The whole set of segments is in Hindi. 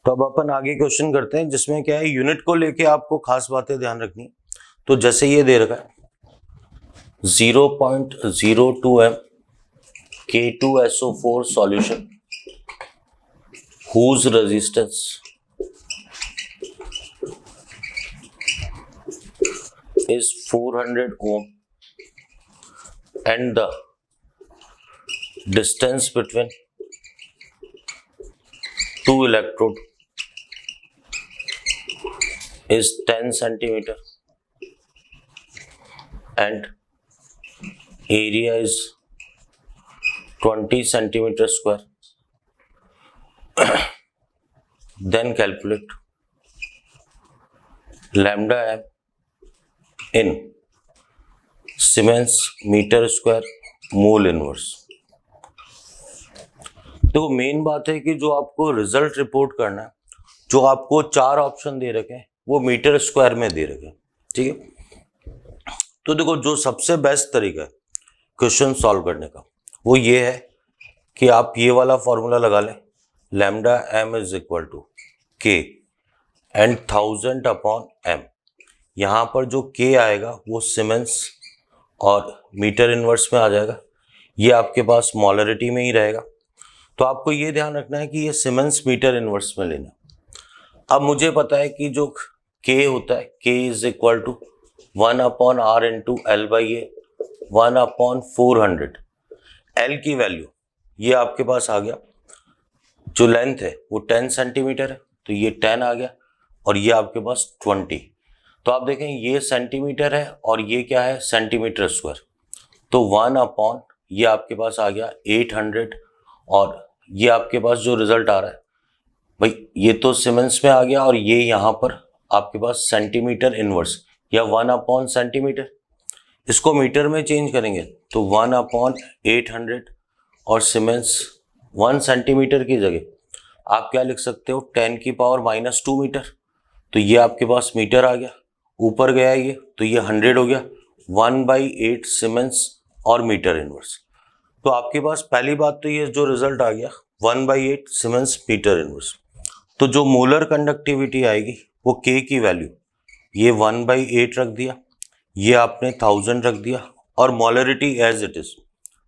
तो अब अपन आगे क्वेश्चन करते हैं जिसमें क्या है, यूनिट को लेके आपको खास बातें ध्यान रखनी है। तो जैसे ये दे रखा है 0.02 m K2SO4 solution whose resistance is 400 ohm and the distance between two electrode is 10 centimeter and area is 20 centimeter square. Then calculate lambda m in Siemens meter square mole inverse. तो मेन बात है कि जो आपको रिजल्ट रिपोर्ट करना है, जो आपको 4 ऑप्शन दे रखे हैं वो मीटर स्क्वायर में दे रखे हैं, ठीक है। तो देखो जो सबसे बेस्ट तरीका है क्वेश्चन सॉल्व करने का वो ये है कि आप ये वाला फॉर्मूला लगा लें, lambda M is equal to K and 1000 upon M. यहाँ पर जो के आएगा वो सीमेंस और मीटर इनवर्स में आ जाएगा, ये आपके पास मोलरिटी में ही रहेगा। तो आपको ये ध्यान रखना है कि ये सीमेंस मीटर इनवर्स में लेना। अब मुझे पता है कि जो के होता है K is equal to 1 upon R into L by A 1 upon 400। L की वैल्यू ये आपके पास आ गया, जो लेंथ है वो 10 सेंटीमीटर है तो ये 10 आ गया और ये आपके पास 20। तो आप देखें ये सेंटीमीटर है और ये क्या है सेंटीमीटर स्क्वायर। तो 1 अपॉन ये आपके पास आ गया 800 और ये आपके पास जो रिजल्ट आ रहा है भाई ये तो सीमेंस में आ गया और ये यहाँ पर आपके पास सेंटीमीटर इनवर्स या 1 अपॉन सेंटीमीटर। इसको मीटर में चेंज करेंगे तो 1 अपॉन 800 और सीमेंस 1 सेंटीमीटर की जगह आप क्या लिख सकते हो 10 की पावर -2 मीटर। तो ये आपके पास मीटर आ गया, ऊपर गया ये तो ये 100 हो गया, 1/8 सीमेंस और मीटर इनवर्स। तो आपके पास पहली बात तो ये जो रिजल्ट आ गया 1/8 सीमेंस मीटर इनवर्स। तो जो मोलर कंडक्टिविटी आएगी वो के की वैल्यू ये 1/8 रख दिया, ये आपने 1000 रख दिया और मोलरिटी एज इट इज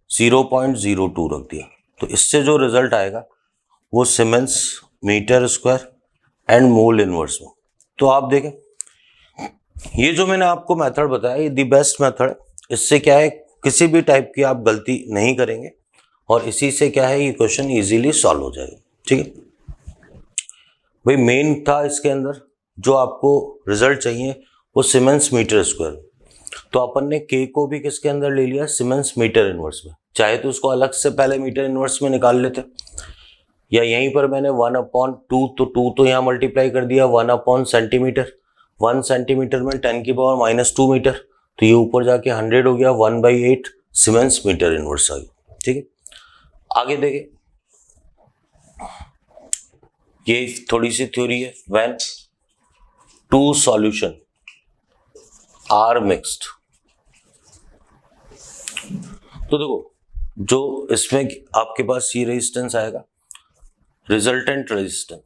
0.02 रख दिया। तो इससे जो रिजल्ट आएगा वो siemens metre square and mole inverse में। तो आप देखें ये जो मैंने आपको मेथड बताया ये दी बेस्ट मेथड है। इससे क्या है किसी भी टाइप की आप गलती नहीं करेंगे और इसी से क्या है ये क्वेश्चन इजीली सॉल्व हो जाएगा, ठीक है भाई। मेन था इसके अंदर जो आपको रिजल्ट चाहिए वो सीमेंस मीटर स्क्वायर। तो अपन ने के को भी किसके अंदर ले लिया सीमेंस मीटर इनवर्स में। चाहे तो उसको अलग से पहले मीटर इनवर्स में निकाल लेते या यहीं पर मैंने 1/2 तो 2 तो यहाँ मल्टीप्लाई कर दिया 1 अपॉन सेंटीमीटर, 1 सेंटीमीटर में 10 की पावर -2 मीटर तो ये ऊपर जाके 100 हो गया, 1/8 सीमेंस मीटर इनवर्स आ गया, ठीक है। आगे देखें ये थोड़ी सी थ्योरी है। When two solution are mixed, तो देखो जो इसमें आपके पास ये रेजिस्टेंस आएगा रिजल्टेंट रेजिस्टेंस,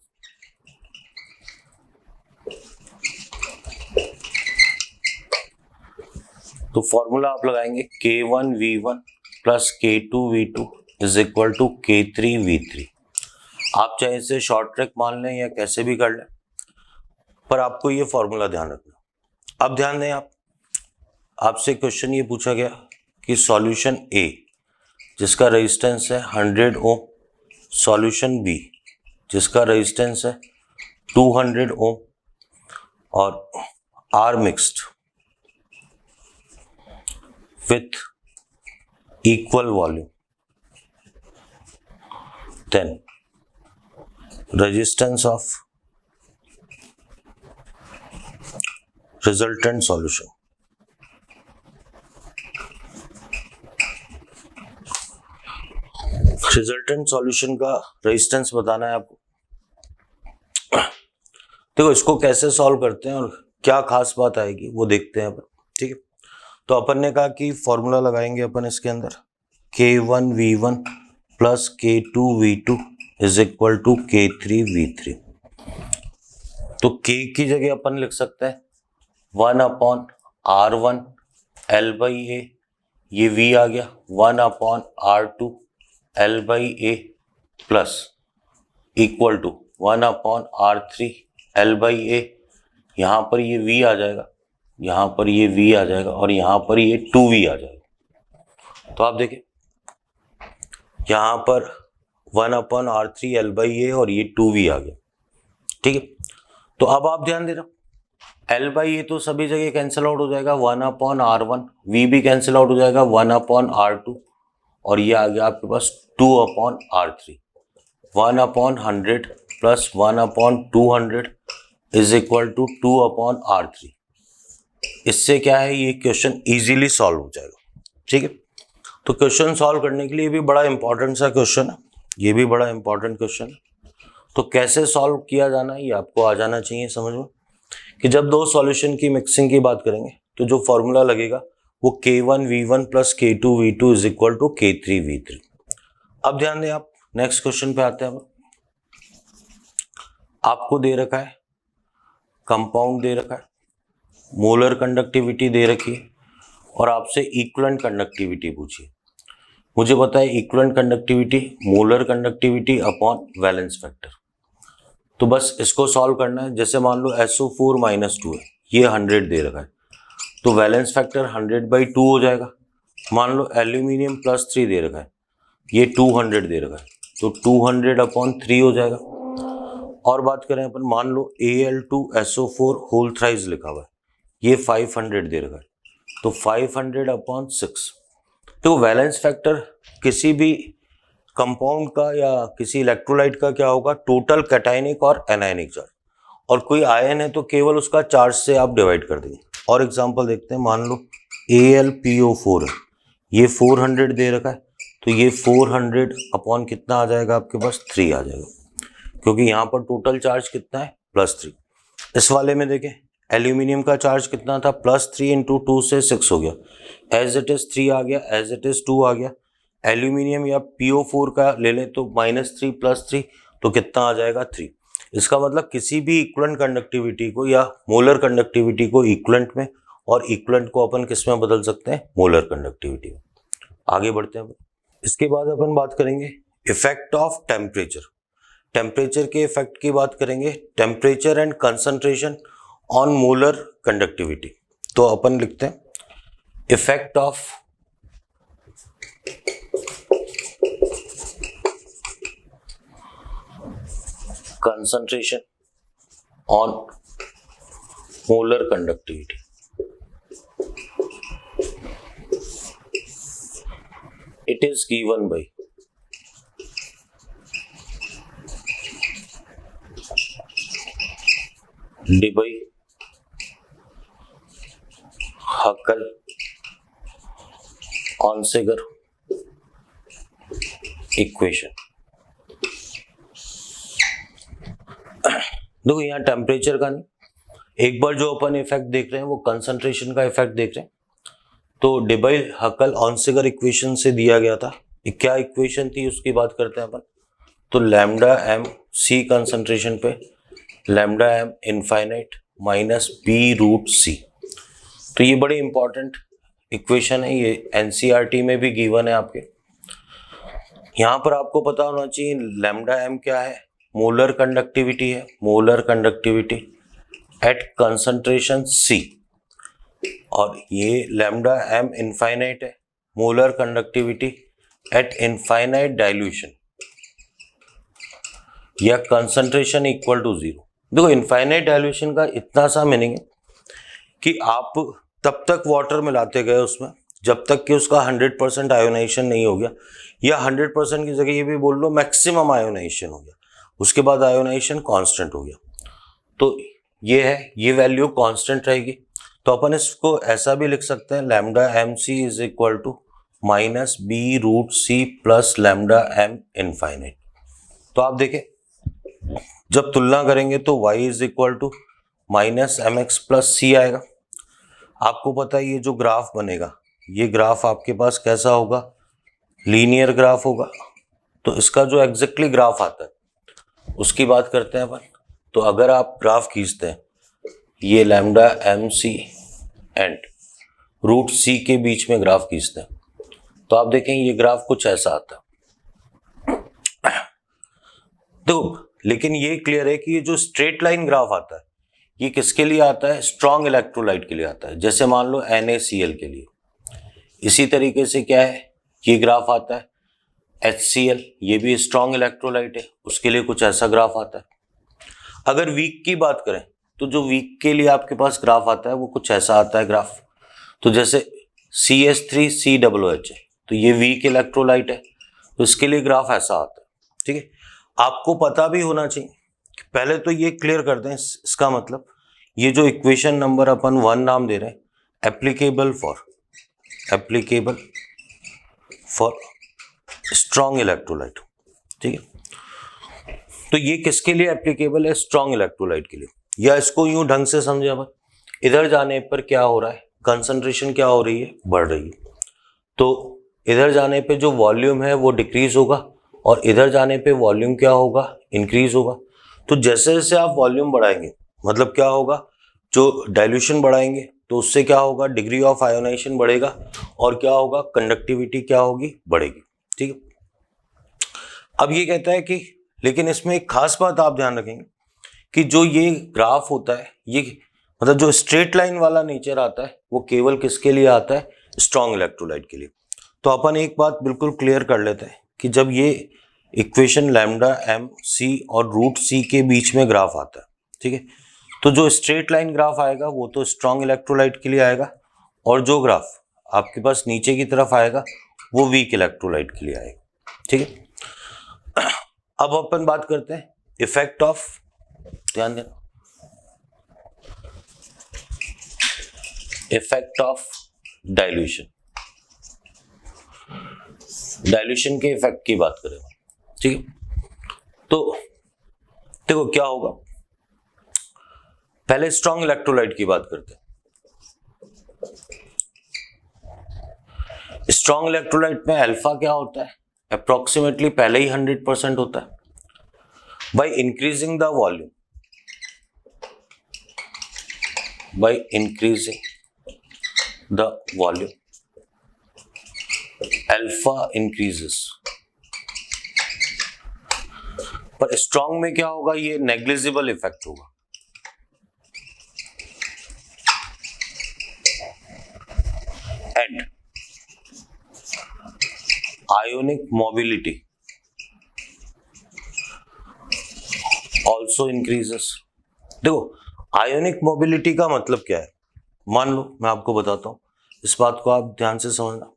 तो फॉर्मूला आप लगाएंगे K1V1 plus K2V2 is equal to K3V3। आप चाहे इसे शॉर्ट ट्रिक मान लें या कैसे भी कर लें, पर आपको ये फॉर्मूला ध्यान रखना। अब ध्यान दें आप, आपसे क्वेश्चन ये पूछा गया कि सॉल्यूशन A जिसका रेजिस्टेंस है 100 ओम, सॉल्यूशन B जिसका रेजिस्टेंस है 200 ओम और are mixed with equal volume, then resistance of resultant solution का रेजिस्टेंस बताना है आपको। देखो इसको कैसे सॉल्व करते हैं और क्या खास बात आएगी वो देखते हैं अपन, ठीक है। तो अपन ने कहा कि फॉर्मूला लगाएंगे अपन इसके अंदर K1V1 plus K2V2 is equal to K3V3। तो k की जगह अपन लिख सकते हैं 1/r1 L/a, ये v आ गया 1/r2 L/a plus equal to 1/r3 L/a, यहाँ पर ये v आ जाएगा, यहाँ पर ये v आ जाएगा और यहाँ पर ये 2v आ जाएगा। तो आप देखिए यहाँ पर 1/r3 L/a और ये 2v आ गया, ठीक है। तो अब आप ध्यान दे रहे L/a तो सभी जगह कैंसिल आउट हो जाएगा 1/r1, v भी कैंसिल आउट हो जाएगा 1/r2 और ये आ गया आपके पास 2/r3। 1/100 plus 1/200 is equal to 2/r3। इससे क्या है, ये क्वेश्चन इजीली सॉल्व हो जाएगा, ठीक है। तो क्वेश्चन सॉल्व करने के लिए भी बड़ा इंपॉर्टेंट सा क्वेश्चन है, ये भी बड़ा इंपॉर्टेंट क्वेश्चन है। तो कैसे सॉल्व किया जाना है ये आपको आ जाना चाहिए समझ में, कि जब दो सॉल्यूशन की मिक्सिंग की बात करेंगे तो जो फॉर्मूला लगेगा वो K1V1 plus K2V2 is equal to K3V3। अब ध्यान दें आप, नेक्स्ट क्वेश्चन पे आते हैं। आपको दे रखा है कंपाउंड, दे रखा है मोलर कंडक्टिविटी दे रखी है और आपसे इक्विवेलेंट कंडक्टिविटी पूछी है। मुझे पता है equivalent conductivity molar conductivity upon valence factor. तो बस इसको सॉल्व करना है। जैसे मान लो SO4 -2 है, ये 100 दे रखा है, तो वैलेंस फैक्टर 100/2 हो जाएगा। मान लो एल्यूमिनियम +3 दे रखा है, ये 200 दे रखा है, तो 200/3 हो जाएगा। और बात करें अपन, मान लो Al2SO4 होल थ्राइस लिखा हुआ है, ये 500 दे रखा है, तो 500/6। तो वैलेंस फैक्टर किसी भी कंपाउंड का या किसी इलेक्ट्रोलाइट का क्या होगा, टोटल कैटायनिक और एनायनिक चार्ज, और कोई आयन है तो केवल उसका चार्ज से आप डिवाइड कर देंगे। और एग्जांपल देखते हैं, मान लो AlPO4 है, ये 400 दे रखा है, तो ये 400 अपॉन कितना आ जाएगा आपके पास, 3 आ जाएगा, क्योंकि यहाँ पर टोटल चार्ज कितना है, +3। इस वाले में देखें एल्यूमिनियम का चार्ज कितना था, +3 × 2 से 6 हो गया, एज इट इज 3 आ गया, एज इट इज 2 आ गया। एल्यूमिनियम या PO4 का ले लें तो -3 + 3 तो कितना आ जाएगा, 3। इसका मतलब किसी भी इक्विवेलेंट कंडक्टिविटी को या मोलर कंडक्टिविटी को इक्विवेलेंट में, और इक्विवेलेंट को अपन किस में बदल सकते हैं, मोलर कंडक्टिविटी में। आगे बढ़ते हैं। इसके बाद अपन बात करेंगे इफेक्ट ऑफ टेम्परेचर। टेम्परेचर के इफेक्ट की बात करेंगे, temperature and concentration on molar conductivity. तो अपन लिखते हैं effect of concentration on molar conductivity. It is given by Debye, Huckel, Onsager equation। देखो यहाँ टेम्परेचर का नहीं, एक बार जो अपन इफेक्ट देख रहे हैं वो कंसंट्रेशन का इफेक्ट देख रहे हैं। तो डेबाय हकल ऑनसेगर इक्वेशन से दिया गया था, क्या इक्वेशन थी उसकी बात करते हैं अपन। तो λm C कंसंट्रेशन पे λm इनफाइनाइट -b√c। तो ये बड़ी इंपॉर्टेंट इक्वेशन है, ये NCERT में भी गिवन है आपके। यहाँ पर आपको पता होना चाहिए λm क्या है, मोलर कंडक्टिविटी है, molar conductivity eight concentration C, और ये λm इनफाइनाइट है, molar conductivity eight infinite dilution या कंसंट्रेशन इक्वल टू 0। देखो इनफाइनाइट डाइल्यूशन का इतना सा मीनिंग है कि आप तब तक वाटर मिलाते गए उसमें जब तक कि उसका 100% आयोनाइजेशन नहीं हो गया, या 100% की जगह ये भी बोल लो मैक्सिमम आयोनाइजेशन हो गया, उसके बाद आयोनाइजेशन कांस्टेंट हो गया। तो ये है, ये वैल्यू कांस्टेंट रहेगी। तो अपन इसको ऐसा भी लिख सकते हैं λmc is equal to -b√c plus λm infinite. तो आप देखें जब तुलना करेंगे तो y is equal to -mx plus c आएगा। आपको पता है ये जो ग्राफ बनेगा, ये ग्राफ आपके पास कैसा होगा, लीनियर ग्राफ होगा। तो इसका जो एग्जैक्टली ग्राफ आता है उसकी बात करते हैं अपन। तो अगर आप ग्राफ खींचते हैं, ये lambda M c and root c के बीच में ग्राफ खींचते हैं, तो आप देखें ये ग्राफ कुछ ऐसा आता है। तो लेकिन ये क्लियर है कि ये जो स्ट्रेट लाइन ग्राफ आता है ये किसके लिए आता है? स्ट्रॉन्ग इलेक्ट्रोलाइट के लिए आता है। जैसे मान लो NaCl के लिए। इसी तरीके से क्या है, ये ग्राफ आता है HCl, ये भी स्ट्रॉन्ग इलेक्ट्रोलाइट है, उसके लिए कुछ ऐसा ग्राफ आता है। अगर वीक की बात करें तो जो वीक के लिए आपके पास ग्राफ आता है वो कुछ ऐसा आता है ग्राफ। तो जैसे CH3COOH है, तो ये वीक इलेक्ट्रोलाइट है, तो इसके लिए ग्राफ ऐसा आता है। ठीक है, आपको पता भी होना चाहिए। पहले तो ये क्लियर कर दें, इसका मतलब ये जो इक्वेशन नंबर अपन 1 नाम दे रहे हैं, एप्लीकेबल फॉर स्ट्रॉन्ग इलेक्ट्रोलाइट। ठीक है, तो ये किसके लिए एप्लीकेबल है? स्ट्रॉन्ग इलेक्ट्रोलाइट के लिए। या इसको यूं ढंग से समझे, अब इधर जाने पर क्या हो रहा है, कंसंट्रेशन क्या हो रही है, बढ़ रही है। तो इधर जाने पे जो वॉल्यूम है वो डिक्रीज होगा और इधर जाने पे वॉल्यूम क्या होगा, इंक्रीज होगा। तो जैसे जैसे आप वॉल्यूम बढ़ाएंगे, मतलब क्या होगा, जो डाइल्यूशन बढ़ाएंगे तो उससे क्या होगा, डिग्री ऑफ आयोनाइजेशन बढ़ेगा और क्या होगा, कंडक्टिविटी क्या होगी, बढ़ेगी। ठीक है, अब ये कहता है कि लेकिन इसमें एक खास बात आप ध्यान रखेंगे कि जो ये ग्राफ होता है, ये मतलब जो स्ट्रेट लाइन वाला नेचर आता है वो केवल किसके लिए आता है, स्ट्रॉन्ग इलेक्ट्रोलाइट के लिए। तो अपन एक बात बिल्कुल क्लियर कर लेते हैं कि जब ये इक्वेशन लैम्डा एम सी और रूट सी के बीच में ग्राफ आता है, ठीक है, तो जो स्ट्रेट लाइन ग्राफ आएगा वो तो स्ट्रॉन्ग इलेक्ट्रोलाइट के लिए आएगा और जो ग्राफ आपके पास नीचे की तरफ आएगा वो वीक इलेक्ट्रोलाइट के लिए आएगा। ठीक है, अब अपन बात करते हैं इफेक्ट ऑफ, ध्यान देना, इफेक्ट ऑफ डाइल्यूशन। डाइल्यूशन के इफेक्ट की बात करें, ठीक है, तो देखो क्या होगा, पहले स्ट्रॉन्ग इलेक्ट्रोलाइट की बात करते हैं। स्ट्रॉन्ग इलेक्ट्रोलाइट में अल्फा क्या होता है, अप्रोक्सीमेटली पहले ही 100% होता है। By increasing the volume, by increasing the volume alpha increases. पर स्ट्रॉन्ग में क्या होगा, ये नेग्लिजिबल इफेक्ट होगा। And ionic mobility also increases. देखो आयोनिक मोबिलिटी का मतलब क्या है, मान लो मैं आपको बताता हूं, इस बात को आप ध्यान से समझना।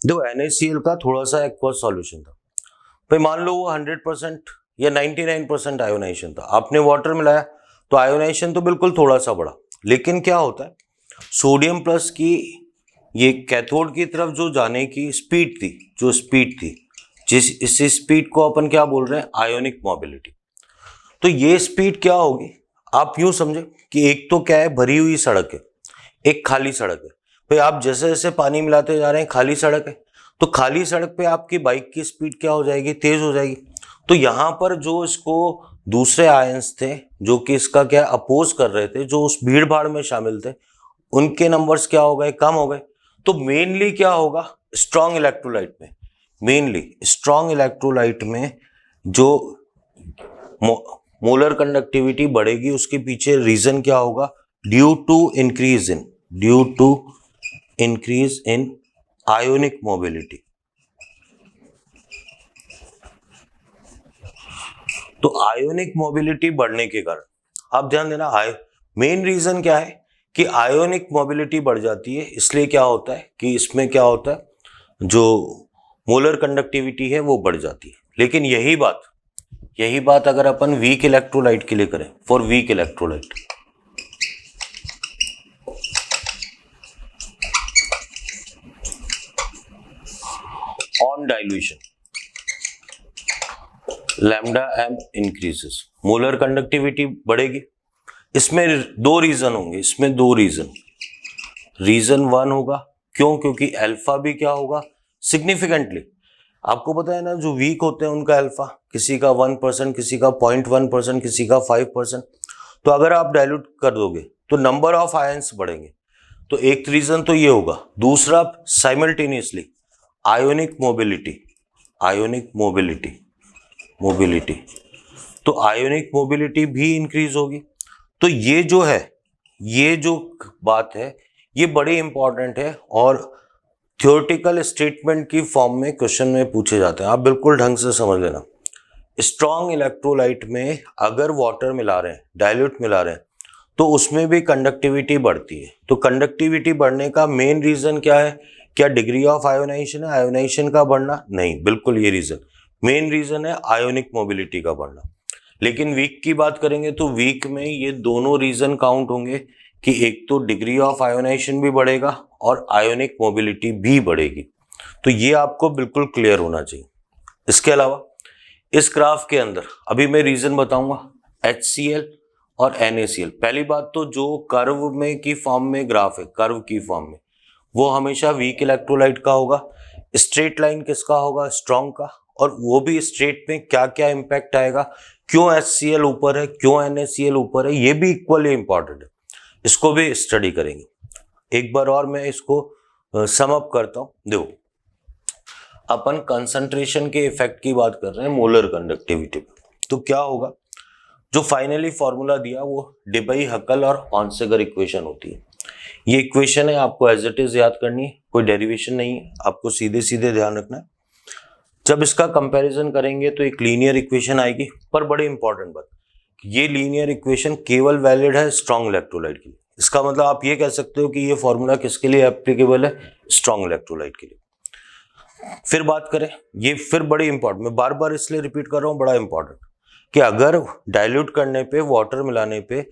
देखो NaCl का थोड़ा सा एक्वस सॉल्यूशन था, भाई मान लो वो 100% या 99% आयोनाइजेशन था, आपने वाटर मिलाया तो आयोनाइजेशन तो बिल्कुल थोड़ा सा बढ़ा। लेकिन क्या होता है, सोडियम प्लस की ये कैथोड की तरफ जो जाने की स्पीड थी, जो स्पीड थी, इस स्पीड को अपन क्या बोल रहे हैं, आयोनिक मोबिलिटी। तो ये स्पीड क्या होगी, आप यूं समझे कि एक तो क्या है, भरी हुई सड़क है, एक खाली सड़क है। भाई आप जैसे जैसे पानी मिलाते जा रहे हैं, खाली सड़क है, तो खाली सड़क पे आपकी बाइक की स्पीड क्या हो जाएगी, तेज हो जाएगी। तो यहां पर जो इसको दूसरे आयंस थे जो कि इसका क्या अपोज कर रहे थे, जो उस भीड़ भाड़ में शामिल थे, उनके नंबर्स क्या हो गए, कम हो गए। तो मेनली क्या होगा, स्ट्रॉन्ग इलेक्ट्रोलाइट में, मेनली स्ट्रॉन्ग इलेक्ट्रोलाइट में जो मोलर कंडक्टिविटी बढ़ेगी, उसके पीछे रीजन क्या होगा, due to increase in ionic mobility. तो आयोनिक मोबिलिटी बढ़ने के कारण आप ध्यान देना, मेन रीजन क्या है कि आयोनिक मोबिलिटी बढ़ जाती है, इसलिए क्या होता है कि इसमें क्या होता है, जो मोलर कंडक्टिविटी है वो बढ़ जाती है। लेकिन यही बात अगर अपन वीक इलेक्ट्रोलाइट के लिए करें, for weak electrolyte, on dilution, lambda M increases, molar conductivity बढ़ेगी। इसमें दो रीजन होंगे, इसमें दो रीजन वन होगा, क्यों? क्योंकि अल्फा भी क्या होगा? सिग्निफिकेंटली, आपको पता है ना, जो वीक होते हैं उनका अल्फा किसी का 1%, किसी का 0.1%, किसी का 5%। तो अगर आप डाइल्यूट कर दोगे तो नंबर ऑफ आयंस बढ़ेंगे। तो एक रीजन तो ये होगा। दूसरा, साइमल्टेनियसली आयोनिक मोबिलिटी, तो आयोनिक मोबिलिटी भी इंक्रीज होगी। तो ये जो है, ये जो बात है, ये बड़ी इंपॉर्टेंट है और थ्योरेटिकल स्टेटमेंट की फॉर्म में क्वेश्चन में पूछे जाते हैं। आप बिल्कुल ढंग से समझ लेना। स्ट्रॉन्ग इलेक्ट्रोलाइट में अगर वाटर मिला रहे हैं, डाइल्यूट मिला रहे हैं, तो उसमें भी कंडक्टिविटी बढ़ती है। तो कंडक्टिविटी बढ़ने का मेन रीजन क्या है? क्या डिग्री ऑफ आयोनाइजेशन है, आयोनाइजेशन का बढ़ना? नहीं, बिल्कुल ये रीजन मेन रीजन है आयोनिक मोबिलिटी का बढ़ना। लेकिन वीक की बात करेंगे तो वीक में ये दोनों रीजन काउंट होंगे कि एक तो डिग्री ऑफ आयोनाइजेशन भी बढ़ेगा और आयोनिक मोबिलिटी भी बढ़ेगी। तो ये आपको बिल्कुल क्लियर होना चाहिए। इसके अलावा इस ग्राफ के अंदर अभी मैं रीजन बताऊंगा, HCl और NaCl। पहली बात तो जो कर्व में की फॉर्म में ग्राफ है, कर्व की फॉर्म में, वो हमेशा वीक इलेक्ट्रोलाइट का होगा। स्ट्रेट लाइन किसका होगा? स्ट्रॉन्ग का। और वो भी स्ट्रेट में क्या क्या इंपैक्ट आएगा, क्यों HCl ऊपर है, क्यों NaCl ऊपर है, ये भी इक्वली इंपॉर्टेंट है। इसको भी स्टडी करेंगे। एक बार और मैं इसको सम अप करता हूं। देखो, अपन कंसंट्रेशन के इफेक्ट की बात कर रहे हैं मोलर कंडक्टिविटी पे। तो क्या होगा, जो फाइनली फॉर्मूला दिया वो डेबाई, हकल और ऑनसेगर इक्वेशन होती है। ये इक्वेशन है, आपको एज इट इज याद करनी है, कोई डेरिवेशन नहीं है, आपको सीधे सीधे ध्यान रखना है। जब इसका कंपैरिजन करेंगे तो एक लीनियर इक्वेशन आएगी। पर बड़े इंपॉर्टेंट बात, ये लीनियर इक्वेशन केवल वैलिड है स्ट्रॉन्ग इलेक्ट्रोलाइट के लिए। इसका मतलब आप ये कह सकते हो कि ये फॉर्मूला किसके लिए एप्लीकेबल है? स्ट्रॉन्ग इलेक्ट्रोलाइट के लिए। फिर बात करें, ये फिर बड़ी इंपॉर्टेंट, मैं बार बार इसलिए रिपीट कर रहा हूं, बड़ा इंपॉर्टेंट, कि अगर डाइल्यूट करने पे, वाटर मिलाने पे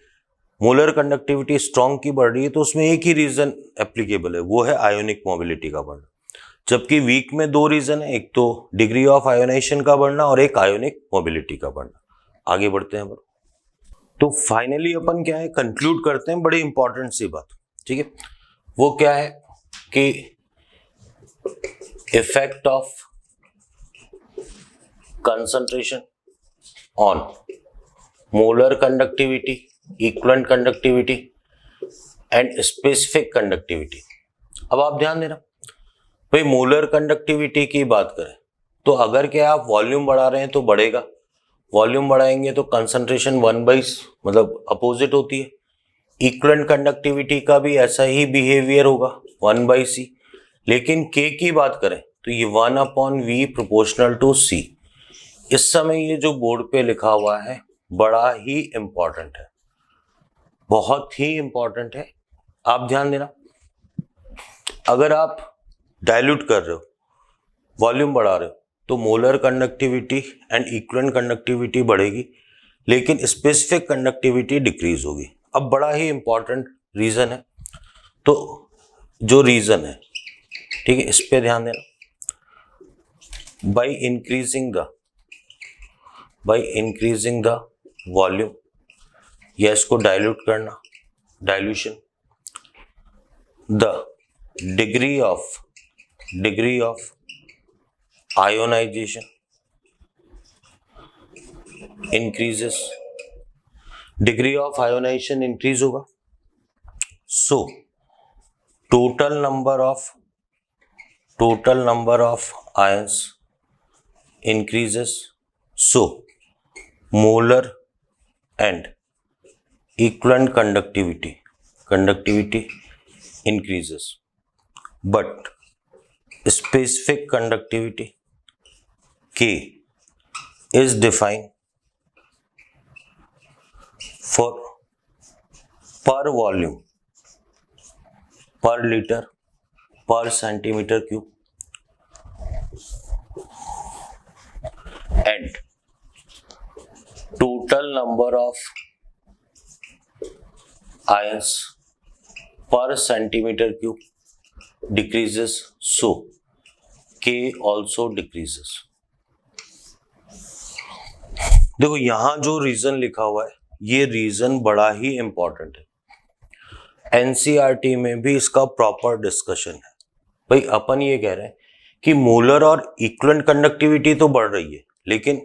मोलर कंडक्टिविटी स्ट्रॉन्ग की बढ़ रही है तो उसमें एक ही रीजन एप्लीकेबल है, वो है आयोनिक मोबिलिटी का बढ़ना। जबकि वीक में दो रीजन है, एक तो डिग्री ऑफ आयोनाइजेशन का बढ़ना और एक आयोनिक मोबिलिटी का बढ़ना। आगे बढ़ते हैं। तो फाइनली अपन क्या है, कंक्लूड करते हैं, बड़ी इंपॉर्टेंट सी बात, ठीक है। वो क्या है कि effect of concentration on molar conductivity, equivalent conductivity and specific conductivity. अब आप ध्यान देना भाई, मोलर कंडक्टिविटी की बात करें तो अगर क्या आप वॉल्यूम बढ़ा रहे हैं तो बढ़ेगा, वॉल्यूम बढ़ाएंगे तो कंसंट्रेशन 1/, मतलब अपोजिट होती है। इक्विवेलेंट कंडक्टिविटी का भी ऐसा ही बिहेवियर होगा, 1/c। लेकिन K की बात करें तो ये 1/V प्रोपोर्शनल टू C। इस समय ये जो बोर्ड पे लिखा हुआ है बड़ा ही इंपॉर्टेंट है, बहुत ही इंपॉर्टेंट है, आप ध्यान देना। अगर आप डाइल्यूट कर रहे हो, वॉल्यूम बढ़ा रहे हो, तो molar conductivity and equivalent conductivity बढ़ेगी, लेकिन स्पेसिफिक कंडक्टिविटी डिक्रीज होगी। अब बड़ा ही इंपॉर्टेंट रीजन है, तो जो रीजन है, ठीक है, इस पे ध्यान देना। बाय इंक्रीजिंग द वॉल्यूम, या इसको डाइल्यूट करना, dilution, the degree of ionization increases, degree of ionization increase होगा, so total number of ions increases, so molar and equivalent conductivity increases, but specific conductivity K is defined for per volume, per liter, per centimeter cube, and total number of ions per centimeter cube decreases, so K also decreases. देखो यहां जो रीजन लिखा हुआ है ये रीजन बड़ा ही इंपॉर्टेंट है, एनसीईआरटी में भी इसका प्रॉपर डिस्कशन है। भाई अपन ये कह रहे हैं कि मोलर और इक्विवेलेंट कंडक्टिविटी तो बढ़ रही है लेकिन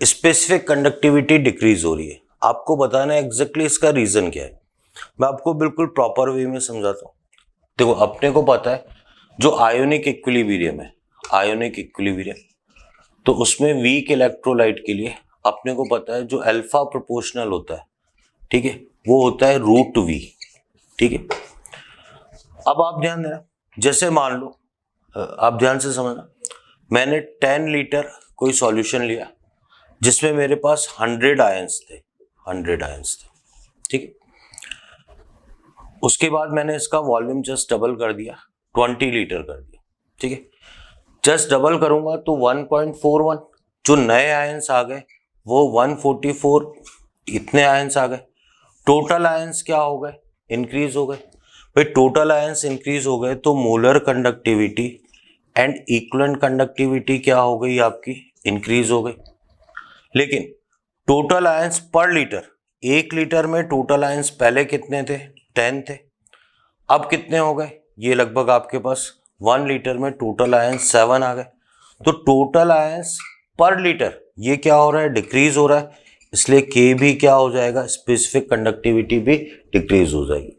स्पेसिफिक कंडक्टिविटी डिक्रीज हो रही है। आपको बताना है एग्जैक्टली इसका रीजन क्या है। मैं आपको बिल्कुल प्रॉपर वे में समझाता हूँ। देखो अपने को पता है जो आयोनिक इक्विलिब्रियम है, आयोनिक इक्विलिब्रियम, तो उसमें वीक इलेक्ट्रोलाइट के लिए अपने को पता है जो अल्फा प्रोपोर्शनल होता है, ठीक है, वो होता है √V, ठीक है। अब आप ध्यान देना, जैसे मान लो आप ध्यान से समझना, मैंने 10 लीटर कोई सॉल्यूशन लिया जिसमें मेरे पास 100 आयंस थे, 100 आयंस थे, ठीक है। उसके बाद मैंने इसका वॉल्यूम जस्ट डबल कर दिया, 20 लीटर कर दिया, ठीक है। जस्ट डबल करूंगा तो 1.41, जो नए आयंस आ गए वो 144, इतने आयंस आ गए। टोटल आयंस क्या हो गए, इंक्रीज हो गए। भाई टोटल आयंस इंक्रीज हो गए तो molar conductivity and equivalent conductivity क्या हो गई आपकी, इंक्रीज हो गई। लेकिन टोटल आयंस पर लीटर, 1 लीटर में टोटल आयंस पहले कितने थे, 10 थे, अब कितने हो गए, ये लगभग आपके पास 1 लीटर में टोटल आयंस 7 आ गए। तो टोटल आयंस पर लीटर ये क्या हो रहा है, डिक्रीज हो रहा है, इसलिए के भी क्या हो जाएगा, स्पेसिफिक कंडक्टिविटी भी डिक्रीज हो जाएगी।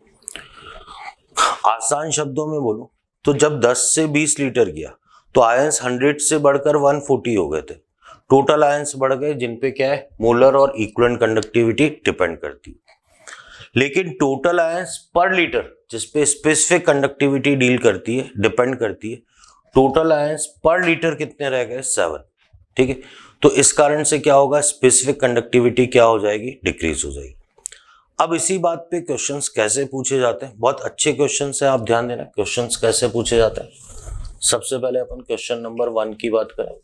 आसान शब्दों में बोलूं तो जब 10 से 20 लीटर गया तो आयंस 100 से बढ़कर 140 हो गए थे। टोटल आयंस बढ़ गए जिन पे क्या है, मोलर और इक्विवेलेंट कंडक्टिविटी डिपेंड करती है। लेकिन टोटल आयंस पर लीटर जिसपे स्पेसिफिक कंडक्टिविटी डील करती है, डिपेंड करती है, टोटल आयंस पर लीटर कितने रह गए, 7, ठीक है। तो इस कारण से क्या होगा, स्पेसिफिक कंडक्टिविटी क्या हो जाएगी, डिक्रीज हो जाएगी। अब इसी बात पे क्वेश्चंस कैसे पूछे जाते हैं, बहुत अच्छे क्वेश्चंस हैं, आप ध्यान देना क्वेश्चंस कैसे पूछे जाते हैं। सबसे पहले अपन क्वेश्चन नंबर 1 की बात करें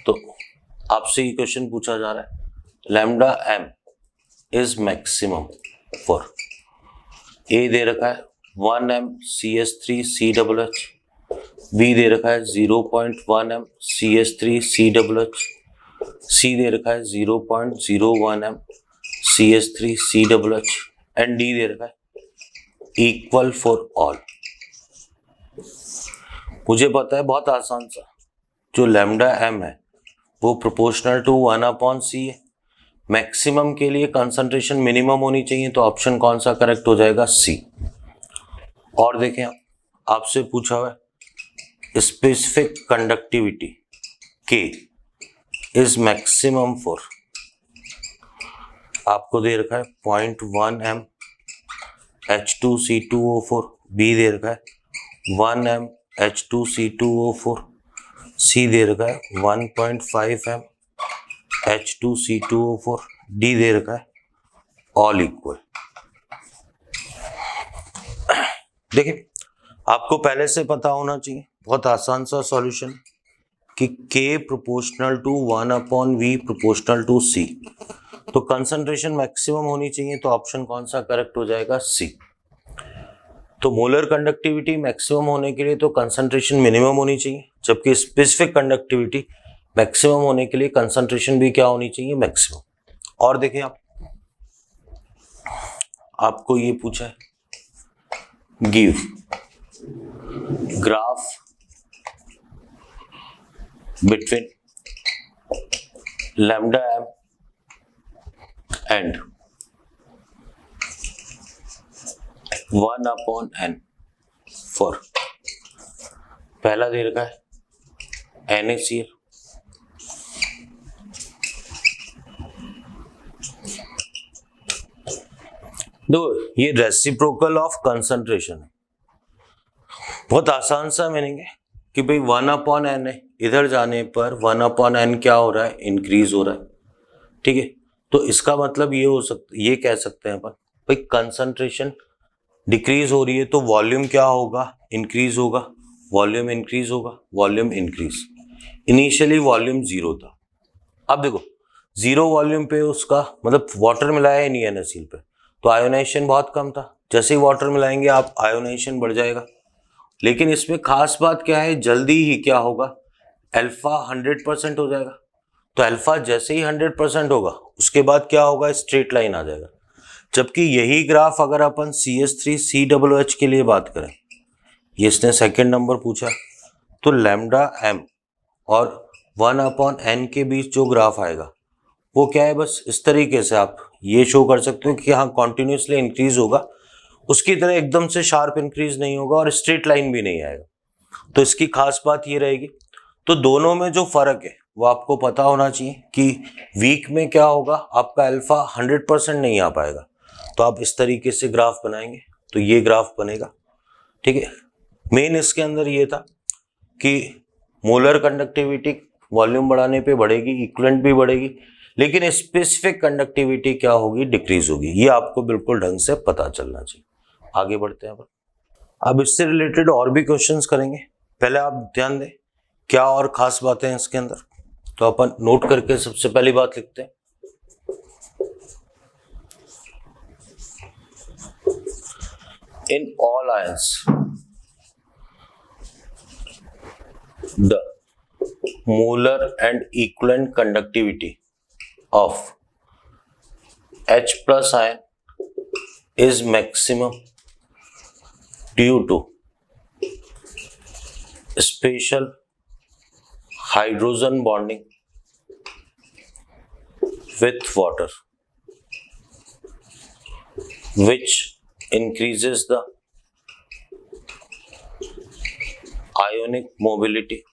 तो आपसे ये क्वेश्चन पूछा जा रहा है, lambda m is maximum for, A दे रखा है 1m CH3CHH, बी दे रखा है 0.1m CH3CHH, सी दे रखा है 0.01m CH3CHH एंड डी दे रखा है इक्वल फॉर ऑल। मुझे पता है बहुत आसान सा, जो लैम्डा m है वो प्रोपोर्शनल टू 1/c है। मैक्सिमम के लिए कंसंट्रेशन मिनिमम होनी चाहिए, तो ऑप्शन कौन सा करेक्ट हो जाएगा, सी। और देखें आपसे पूछा हुआ है स्पेसिफिक कंडक्टिविटी के इज मैक्सिमम फॉर, आपको दे रखा है 0.1m H2C2O4, बी दे रखा है 1m H2C2O4, सी दे रखा है 1.5m H2C2O4, डी दे रखा है ऑल इक्वल। देखिए आपको पहले से पता होना चाहिए, बहुत आसान सा सॉल्यूशन कि K proportional to 1/V proportional to C, तो कंसंट्रेशन मैक्सिमम होनी चाहिए, तो ऑप्शन कौन सा करेक्ट हो जाएगा, सी। तो मोलर कंडक्टिविटी मैक्सिमम होने के लिए तो कंसंट्रेशन मिनिमम होनी चाहिए, जबकि स्पेसिफिक कंडक्टिविटी मैक्सिमम होने के लिए कंसंट्रेशन भी क्या होनी चाहिए, मैक्सिमम। और देखिए आपको ये पूछा है, give graph between lambda m and 1/n for, पहला दे रखा है NaCl, दो ये रेसिप्रोकल ऑफ कंसंट्रेशन है। बहुत आसान सा मीनिंग है कि भाई 1/n है, इधर जाने पर 1/n क्या हो रहा है, इंक्रीज हो रहा है, ठीक है। तो इसका मतलब ये हो सकता, ये कह सकते हैं अपन भाई कंसंट्रेशन डिक्रीज हो रही है तो वॉल्यूम क्या होगा, इंक्रीज होगा, वॉल्यूम इंक्रीज होगा, वॉल्यूम इंक्रीज। इनिशियली वॉल्यूम 0 था, अब देखो 0 वॉल्यूम पे उसका मतलब वाटर मिलाया ही नहीं है NaCl पे, तो आयोनाइजेशन बहुत कम था। जैसे ही वाटर मिलाएंगे आप आयोनाइजेशन बढ़ जाएगा। लेकिन इसमें खास बात क्या है, जल्दी ही क्या होगा, अल्फा 100% हो जाएगा। तो अल्फा जैसे ही 100% होगा उसके बाद क्या होगा, स्ट्रेट लाइन आ जाएगा। जबकि यही ग्राफ अगर अपन CH3COOH के लिए बात करें, ये इसने सेकेंड नंबर पूछा, तो लैम्डा m और 1/n के बीच जो ग्राफ आएगा वो क्या है, बस इस तरीके से आप ये शो कर सकते हो कि हाँ कॉन्टिन्यूसली इंक्रीज होगा, उसकी तरह एकदम से शार्प इंक्रीज नहीं होगा और स्ट्रेट लाइन भी नहीं आएगा। तो इसकी खास बात ये रहेगी। तो दोनों में जो फर्क है वो आपको पता होना चाहिए कि वीक में क्या होगा, आपका अल्फा 100% नहीं आ पाएगा। तो आप इस तरीके से ग्राफ बनाएंगे तो ये ग्राफ बनेगा, ठीक है। मेन इसके अंदर ये था कि मोलर कंडक्टिविटी वॉल्यूम बढ़ाने पे बढ़ेगी, इक्विवेलेंट भी बढ़ेगी, लेकिन स्पेसिफिक कंडक्टिविटी क्या होगी, डिक्रीज होगी। ये आपको बिल्कुल ढंग से पता चलना चाहिए। आगे बढ़ते हैं अब इससे रिलेटेड और भी क्वेश्चंस करेंगे। पहले आप ध्यान दें क्या और खास बातें हैं इसके अंदर, तो अपन नोट करके सबसे पहली बात लिखते हैं। In all ions, the molar and equivalent conductivity of H plus ion is maximum due to special hydrogen bonding with water, which increases the ionic mobility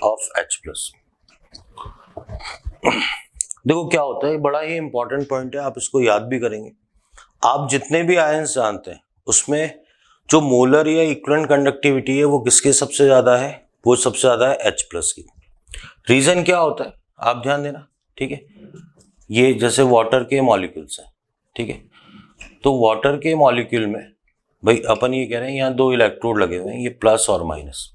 of H plus। देखो क्या होता है, बड़ा ही इंपॉर्टेंट पॉइंट है, आप इसको याद भी करेंगे। आप जितने भी आयंस जानते हैं उसमें जो मोलर या इक्विवेलेंट कंडक्टिविटी है वो किसके सबसे ज्यादा है, वो सबसे ज्यादा है H प्लस की। रीजन क्या होता है आप ध्यान देना, ठीक है। ये जैसे वाटर के मॉलिक्यूल्स हैं, ठीक है, तो वाटर के मॉलिक्यूल में भाई अपन ये कह रहे हैं यहाँ दो इलेक्ट्रोड लगे हुए हैं, ये प्लस और माइनस।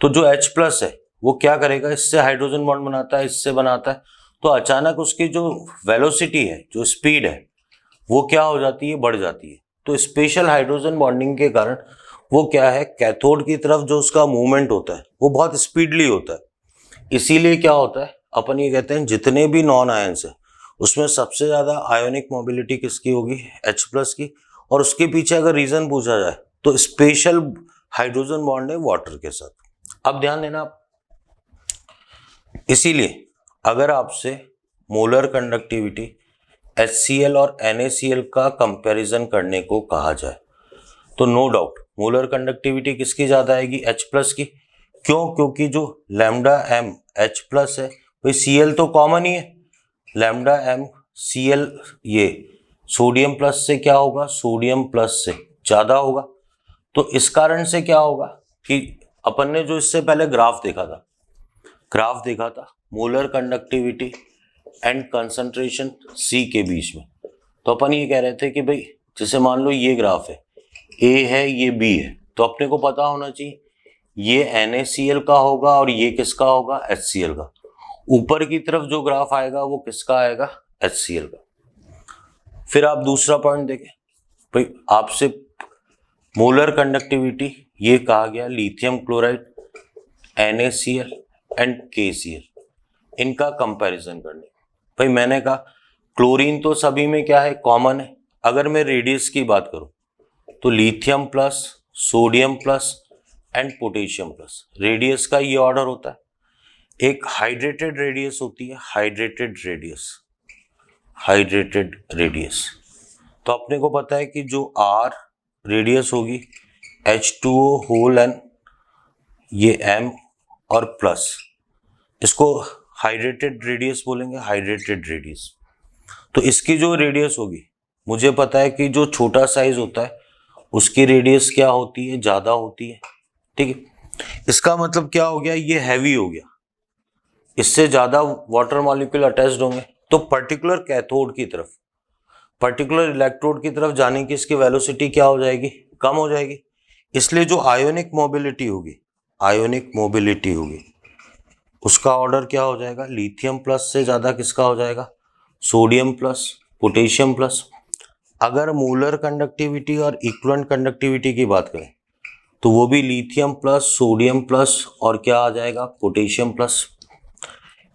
तो जो H प्लस है वो क्या करेगा, इससे हाइड्रोजन बॉन्ड बनाता है, इससे बनाता है, तो अचानक उसकी जो वेलोसिटी है, जो स्पीड है, वो क्या हो जाती है, बढ़ जाती है। तो स्पेशल हाइड्रोजन बॉन्डिंग के कारण वो क्या है, कैथोड की तरफ जो उसका मूवमेंट होता है वो बहुत स्पीडली होता है। इसीलिए क्या होता है, अपन ये कहते हैं जितने भी नॉन आयंस है उसमें सबसे ज्यादा आयोनिक मोबिलिटी किसकी होगी, H प्लस की। और उसके पीछे अगर रीजन पूछा जाए तो स्पेशल हाइड्रोजन बॉन्ड है वाटर के साथ। अब ध्यान देना आप, इसीलिए अगर आपसे मोलर कंडक्टिविटी HCl और NaCl का कंपैरिजन करने को कहा जाए तो नो डाउट मोलर कंडक्टिविटी किसकी ज्यादा आएगी, H प्लस की। क्यों, क्योंकि जो लैम्डा m H प्लस है भाई Cl तो कॉमन ही है, लैम्डा m Cl ये सोडियम प्लस से क्या होगा, सोडियम प्लस से ज्यादा होगा। तो इस कारण से क्या होगा कि अपन ने जो इससे पहले ग्राफ देखा था molar conductivity and concentration C के बीच में, तो अपन ये कह रहे थे कि भाई जैसे मान लो ये ग्राफ है, A है ये B है, तो अपने को पता होना चाहिए ये NaCl का होगा और ये किसका होगा, HCl का। ऊपर की तरफ जो ग्राफ आएगा वो किसका आएगा, HCl का। फिर आप दूसरा पॉइंट देखें, भाई आपसे मोलर कंडक्टिविटी ये कहा गया lithium chloride, NaCl and KCl, इनका कंपैरिजन करने। भाई मैंने कहा क्लोरीन तो सभी में क्या है, कॉमन है। अगर मैं रेडियस की बात करूं तो lithium plus, sodium plus and potassium plus, radius का ये ऑर्डर होता है। एक हाइड्रेटेड रेडियस होती है, हाइड्रेटेड रेडियस। तो अपने को पता है कि जो R रेडियस होगी H2O होल एन, ये M और प्लस, इसको हाइड्रेटेड रेडियस बोलेंगे, हाइड्रेटेड रेडियस। तो इसकी जो रेडियस होगी, मुझे पता है कि जो छोटा साइज होता है उसकी रेडियस क्या होती है, ज्यादा होती है, ठीक है। इसका मतलब क्या हो गया, ये हैवी हो गया, इससे ज्यादा वाटर मॉलिक्यूल अटैच्ड होंगे, तो पर्टिकुलर कैथोड की तरफ, पर्टिकुलर इलेक्ट्रोड की तरफ जाने की इसकी वेलोसिटी क्या हो जाएगी, कम हो जाएगी। इसलिए जो आयोनिक मोबिलिटी होगी उसका ऑर्डर क्या हो जाएगा, लिथियम प्लस से ज्यादा किसका हो जाएगा, सोडियम प्लस, पोटेशियम प्लस। अगर मोलर कंडक्टिविटी और इक्विवेलेंट कंडक्टिविटी की बात करें तो वो भी लिथियम प्लस सोडियम प्लस और क्या आ जाएगा, पोटेशियम प्लस।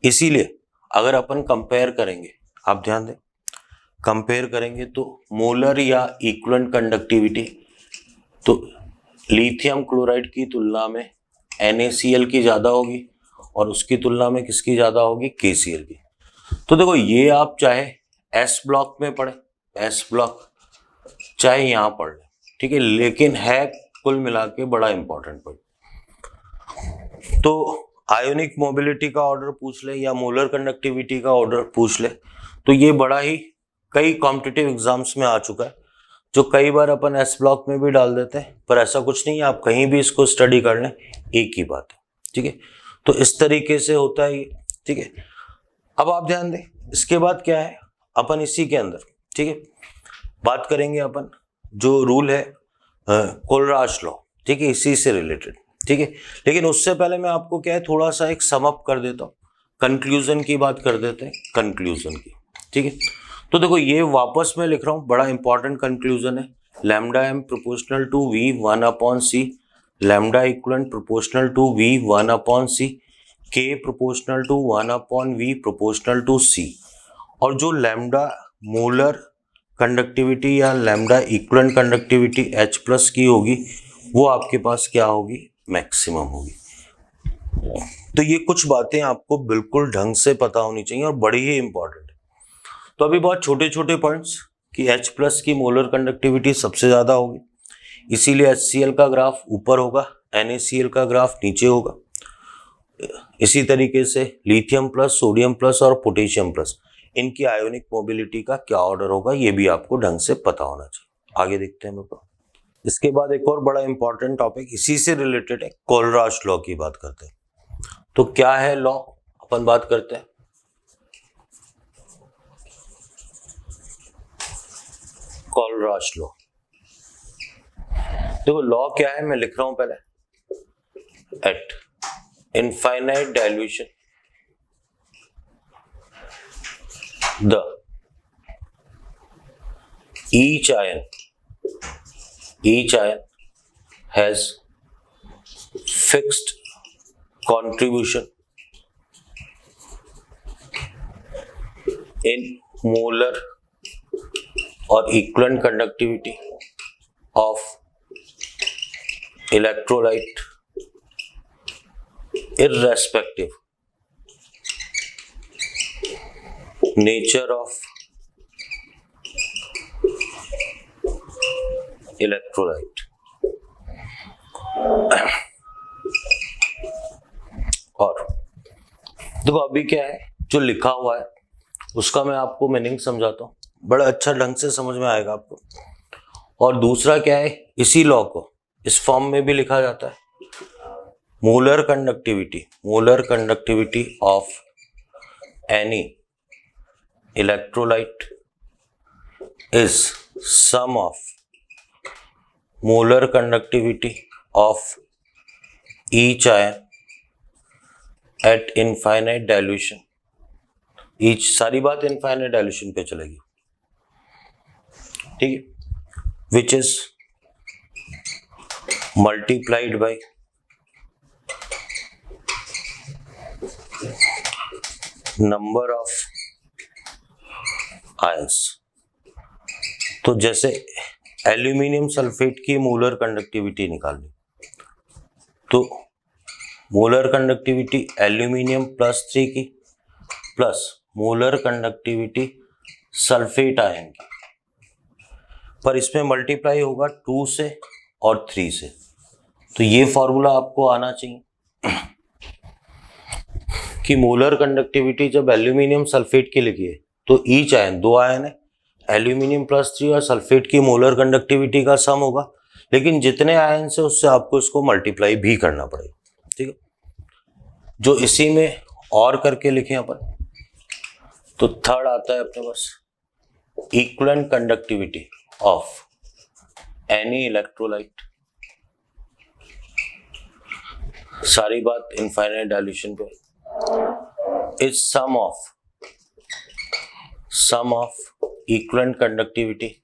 इसीलिए अगर अपन कंपेयर करेंगे, आप ध्यान दें, कंपेयर करेंगे तो मोलर या इक्विवेलेंट कंडक्टिविटी, तो लिथियम क्लोराइड की तुलना में NaCl की ज़्यादा होगी और उसकी तुलना में किसकी ज़्यादा होगी, KCl की। तो देखो ये आप चाहे S ब्लॉक में पढ़े, S ब्लॉक, चाहे यहाँ पढ़ लें, ठीक है, लेकिन है कुल मिला के बड़ा इंपॉर्टेंट पॉइंट। तो आयोनिक मोबिलिटी का ऑर्डर पूछ ले या मोलर कंडक्टिविटी का ऑर्डर पूछ ले, तो ये बड़ा ही कई कॉम्पिटिटिव एग्जाम्स में आ चुका है, जो कई बार अपन एस ब्लॉक में भी डाल देते हैं, पर ऐसा कुछ नहीं है, आप कहीं भी इसको स्टडी कर लें, एक ही बात है, ठीक है। तो इस तरीके से होता है ये, ठीक है। अब आप ध्यान दें, इसके बाद क्या है, अपन इसी के अंदर, ठीक है, बात करेंगे अपन जो रूल है कोलराज लॉ, ठीक है, इसी से रिलेटेड, ठीक है। लेकिन उससे पहले मैं आपको क्या है थोड़ा सा एक सम अप कर देता हूँ, कंक्लूजन की बात कर देते हैं, कंक्लूजन की, ठीक है। तो देखो ये वापस मैं लिख रहा हूँ, बड़ा इंपॉर्टेंट कंक्लूजन है, lambda M proportional to V 1/c, lambda equivalent proportional to V 1/c, K proportional to 1/v proportional to c, और जो लैम्डा मोलर कंडक्टिविटी या lambda equivalent conductivity H plus की होगी, वो आपके पास क्या होगी, मैक्सिमम होगी। तो ये कुछ बातें आपको बिल्कुल ढंग से पता होनी चाहिए और बड़ी ही इंपॉर्टेंट है। तो अभी बहुत छोटे छोटे पॉइंट्स कि H प्लस की मोलर कंडक्टिविटी सबसे ज़्यादा होगी, इसीलिए HCl का ग्राफ ऊपर होगा, NaCl का ग्राफ नीचे होगा। इसी तरीके से लिथियम प्लस, सोडियम प्लस और पोटेशियम प्लस, इनकी आयोनिक मोबिलिटी का क्या ऑर्डर होगा, ये भी आपको ढंग से पता होना चाहिए। आगे देखते हैं मेरे को। इसके बाद एक और बड़ा इंपॉर्टेंट टॉपिक इसी से रिलेटेड है, कोलराज लॉ की बात करते हैं। तो क्या है लॉ, अपन बात करते हैं। कोलराज लॉ, देखो लॉ क्या है मैं लिख रहा हूं पहले, eight infinite dilution the each ion has fixed contribution in molar or equivalent conductivity of electrolyte irrespective nature of electrolyte. और देखो अभी क्या है जो लिखा हुआ है उसका मैं आपको मीनिंग समझाता हूँ, बड़ा अच्छा ढंग से समझ में आएगा आपको। और दूसरा क्या है, इसी लॉ को इस फॉर्म में भी लिखा जाता है, molar conductivity of any electrolyte is sum of molar conductivity of each ion at infinite dilution, each सारी बात infinite dilution पे चलेगी, ठीक है, which is multiplied by number of ions। तो जैसे एल्यूमिनियम सल्फेट की मोलर कंडक्टिविटी निकालनी, तो मोलर कंडक्टिविटी एल्यूमिनियम +3 की plus molar conductivity sulphate ion की, पर इसमें मल्टीप्लाई होगा 2 से और 3 से। तो ये फॉर्मूला आपको आना चाहिए कि मोलर कंडक्टिविटी जब एल्यूमिनियम सल्फेट की लिखी है तो ईच आयन, 2 आयन है, एल्यूमिनियम +3 और सल्फेट की मोलर कंडक्टिविटी का सम होगा, लेकिन जितने आयन से उससे आपको इसको मल्टीप्लाई भी करना पड़ेगा, ठीक है। जो इसी में और करके लिखें अपन, तो थर्ड आता है अपने पास equivalent conductivity of any electrolyte, सारी बात इनफाइनाइट डाइल्यूशन पे, is sum of equivalent conductivity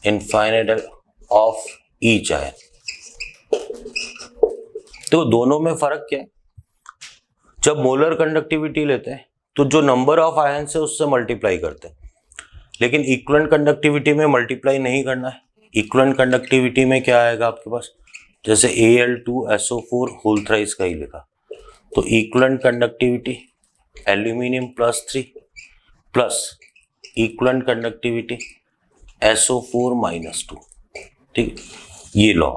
infinite of each ion, तो दोनों में फर्क क्या है, जब मोलर कंडक्टिविटी लेते हैं तो जो नंबर ऑफ आयंस है उससे मल्टीप्लाई करते हैं, लेकिन इक्विवेलेंट कंडक्टिविटी में मल्टीप्लाई नहीं करना है। इक्विवेलेंट कंडक्टिविटी में क्या आएगा आपके पास, जैसे Al2SO4 होल थ्राइस का ही लिखा, तो equivalent conductivity aluminium +3 plus equivalent conductivity SO4 -2, ठीक है, ये लॉ।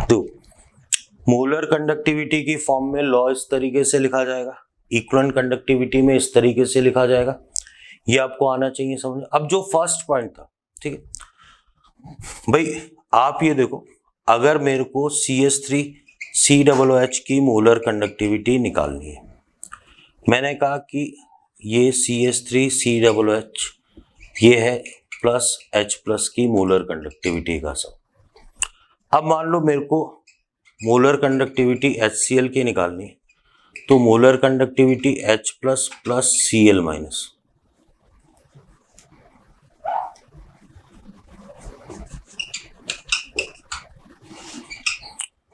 तो मोलर कंडक्टिविटी की फॉर्म में लॉ इस तरीके से लिखा जाएगा, इक्विवेलेंट कंडक्टिविटी में इस तरीके से लिखा जाएगा, ये आपको आना चाहिए समझ। अब जो फर्स्ट पॉइंट था, ठीक है भाई, आप ये देखो, अगर मेरे को CH3COOH की मोलर कंडक्टिविटी निकालनी है, मैंने कहा कि ये CH3COOH ये है +H+ की मोलर कंडक्टिविटी का सब। अब मान लो मेरे को मोलर कंडक्टिविटी HCl की निकालनी है, तो मोलर कंडक्टिविटी H+ + Cl-।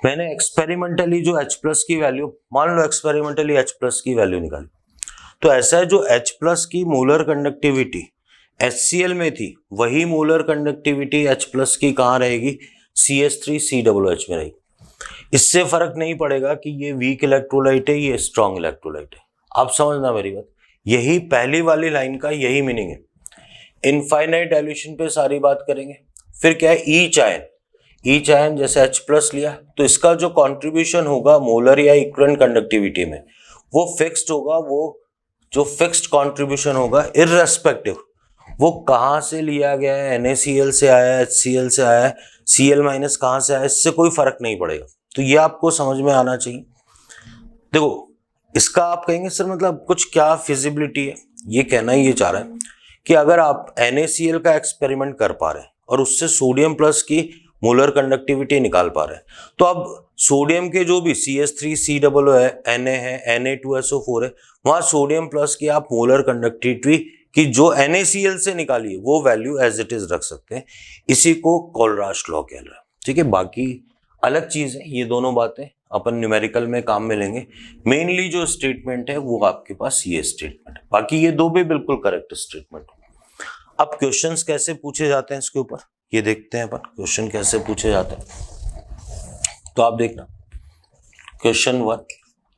मैंने एक्सपेरिमेंटली जो H+ की वैल्यू, मान लो एक्सपेरिमेंटली H+ की वैल्यू निकाली, तो ऐसा है जो H+ की मोलर कंडक्टिविटी HCl में थी, वही मोलर कंडक्टिविटी H+ की कहाँ रहेगी, CH3COOH में रहेगी। इससे फर्क नहीं पड़ेगा कि ये वीक इलेक्ट्रोलाइट है, ये स्ट्रॉन्ग इलेक्ट्रोलाइट है। आप समझना मेरी बात, यही पहली वाली लाइन का यही मीनिंग है। इनफाइनाइट डाइल्यूशन पे सारी बात करेंगे। फिर क्या है, ईच आयन जैसे H+ लिया तो इसका जो कंट्रीब्यूशन होगा मोलर या इक्विवेलेंट कंडक्टिविटी में वो फिक्स्ड होगा, वो जो फिक्स्ड कंट्रीब्यूशन होगा इररेस्पेक्टिव वो कहाँ से लिया गया है, NaCl से आया है, HCl से आया है, Cl- कहाँ से आया, इससे कोई फर्क नहीं पड़ेगा। तो ये आपको समझ में आना चाहिए। देखो, इसका आप कहेंगे सर मतलब कुछ क्या फिजिबिलिटी है, ये कहना ही ये चाह रहा है कि अगर आप NaCl का एक्सपेरिमेंट कर पा रहे हैं और उससे सोडियम प्लस की मोलर कंडक्टिविटी निकाल पा रहे हैं, तो अब सोडियम के जो भी CH3COO है, Na है, Na2SO4 है, वहां सोडियम प्लस की आप मोलर कंडक्टिविटी की जो NaCl से निकाली है वो वैल्यू एज इट इज रख सकते हैं। इसी को कोलराश लॉ कह रहा है, ठीक है। बाकी अलग चीज है, ये दोनों बातें अपन न्यूमेरिकल में काम में लेंगे। मेनली जो स्टेटमेंट है वो आपके पास ये स्टेटमेंट है, बाकी ये दो भी बिल्कुल करेक्ट स्टेटमेंट। अब क्वेश्चंस कैसे पूछे जाते हैं इसके ऊपर ये देखते हैं अपन, क्वेश्चन कैसे पूछे जाते हैं। तो आप देखना, क्वेश्चन 1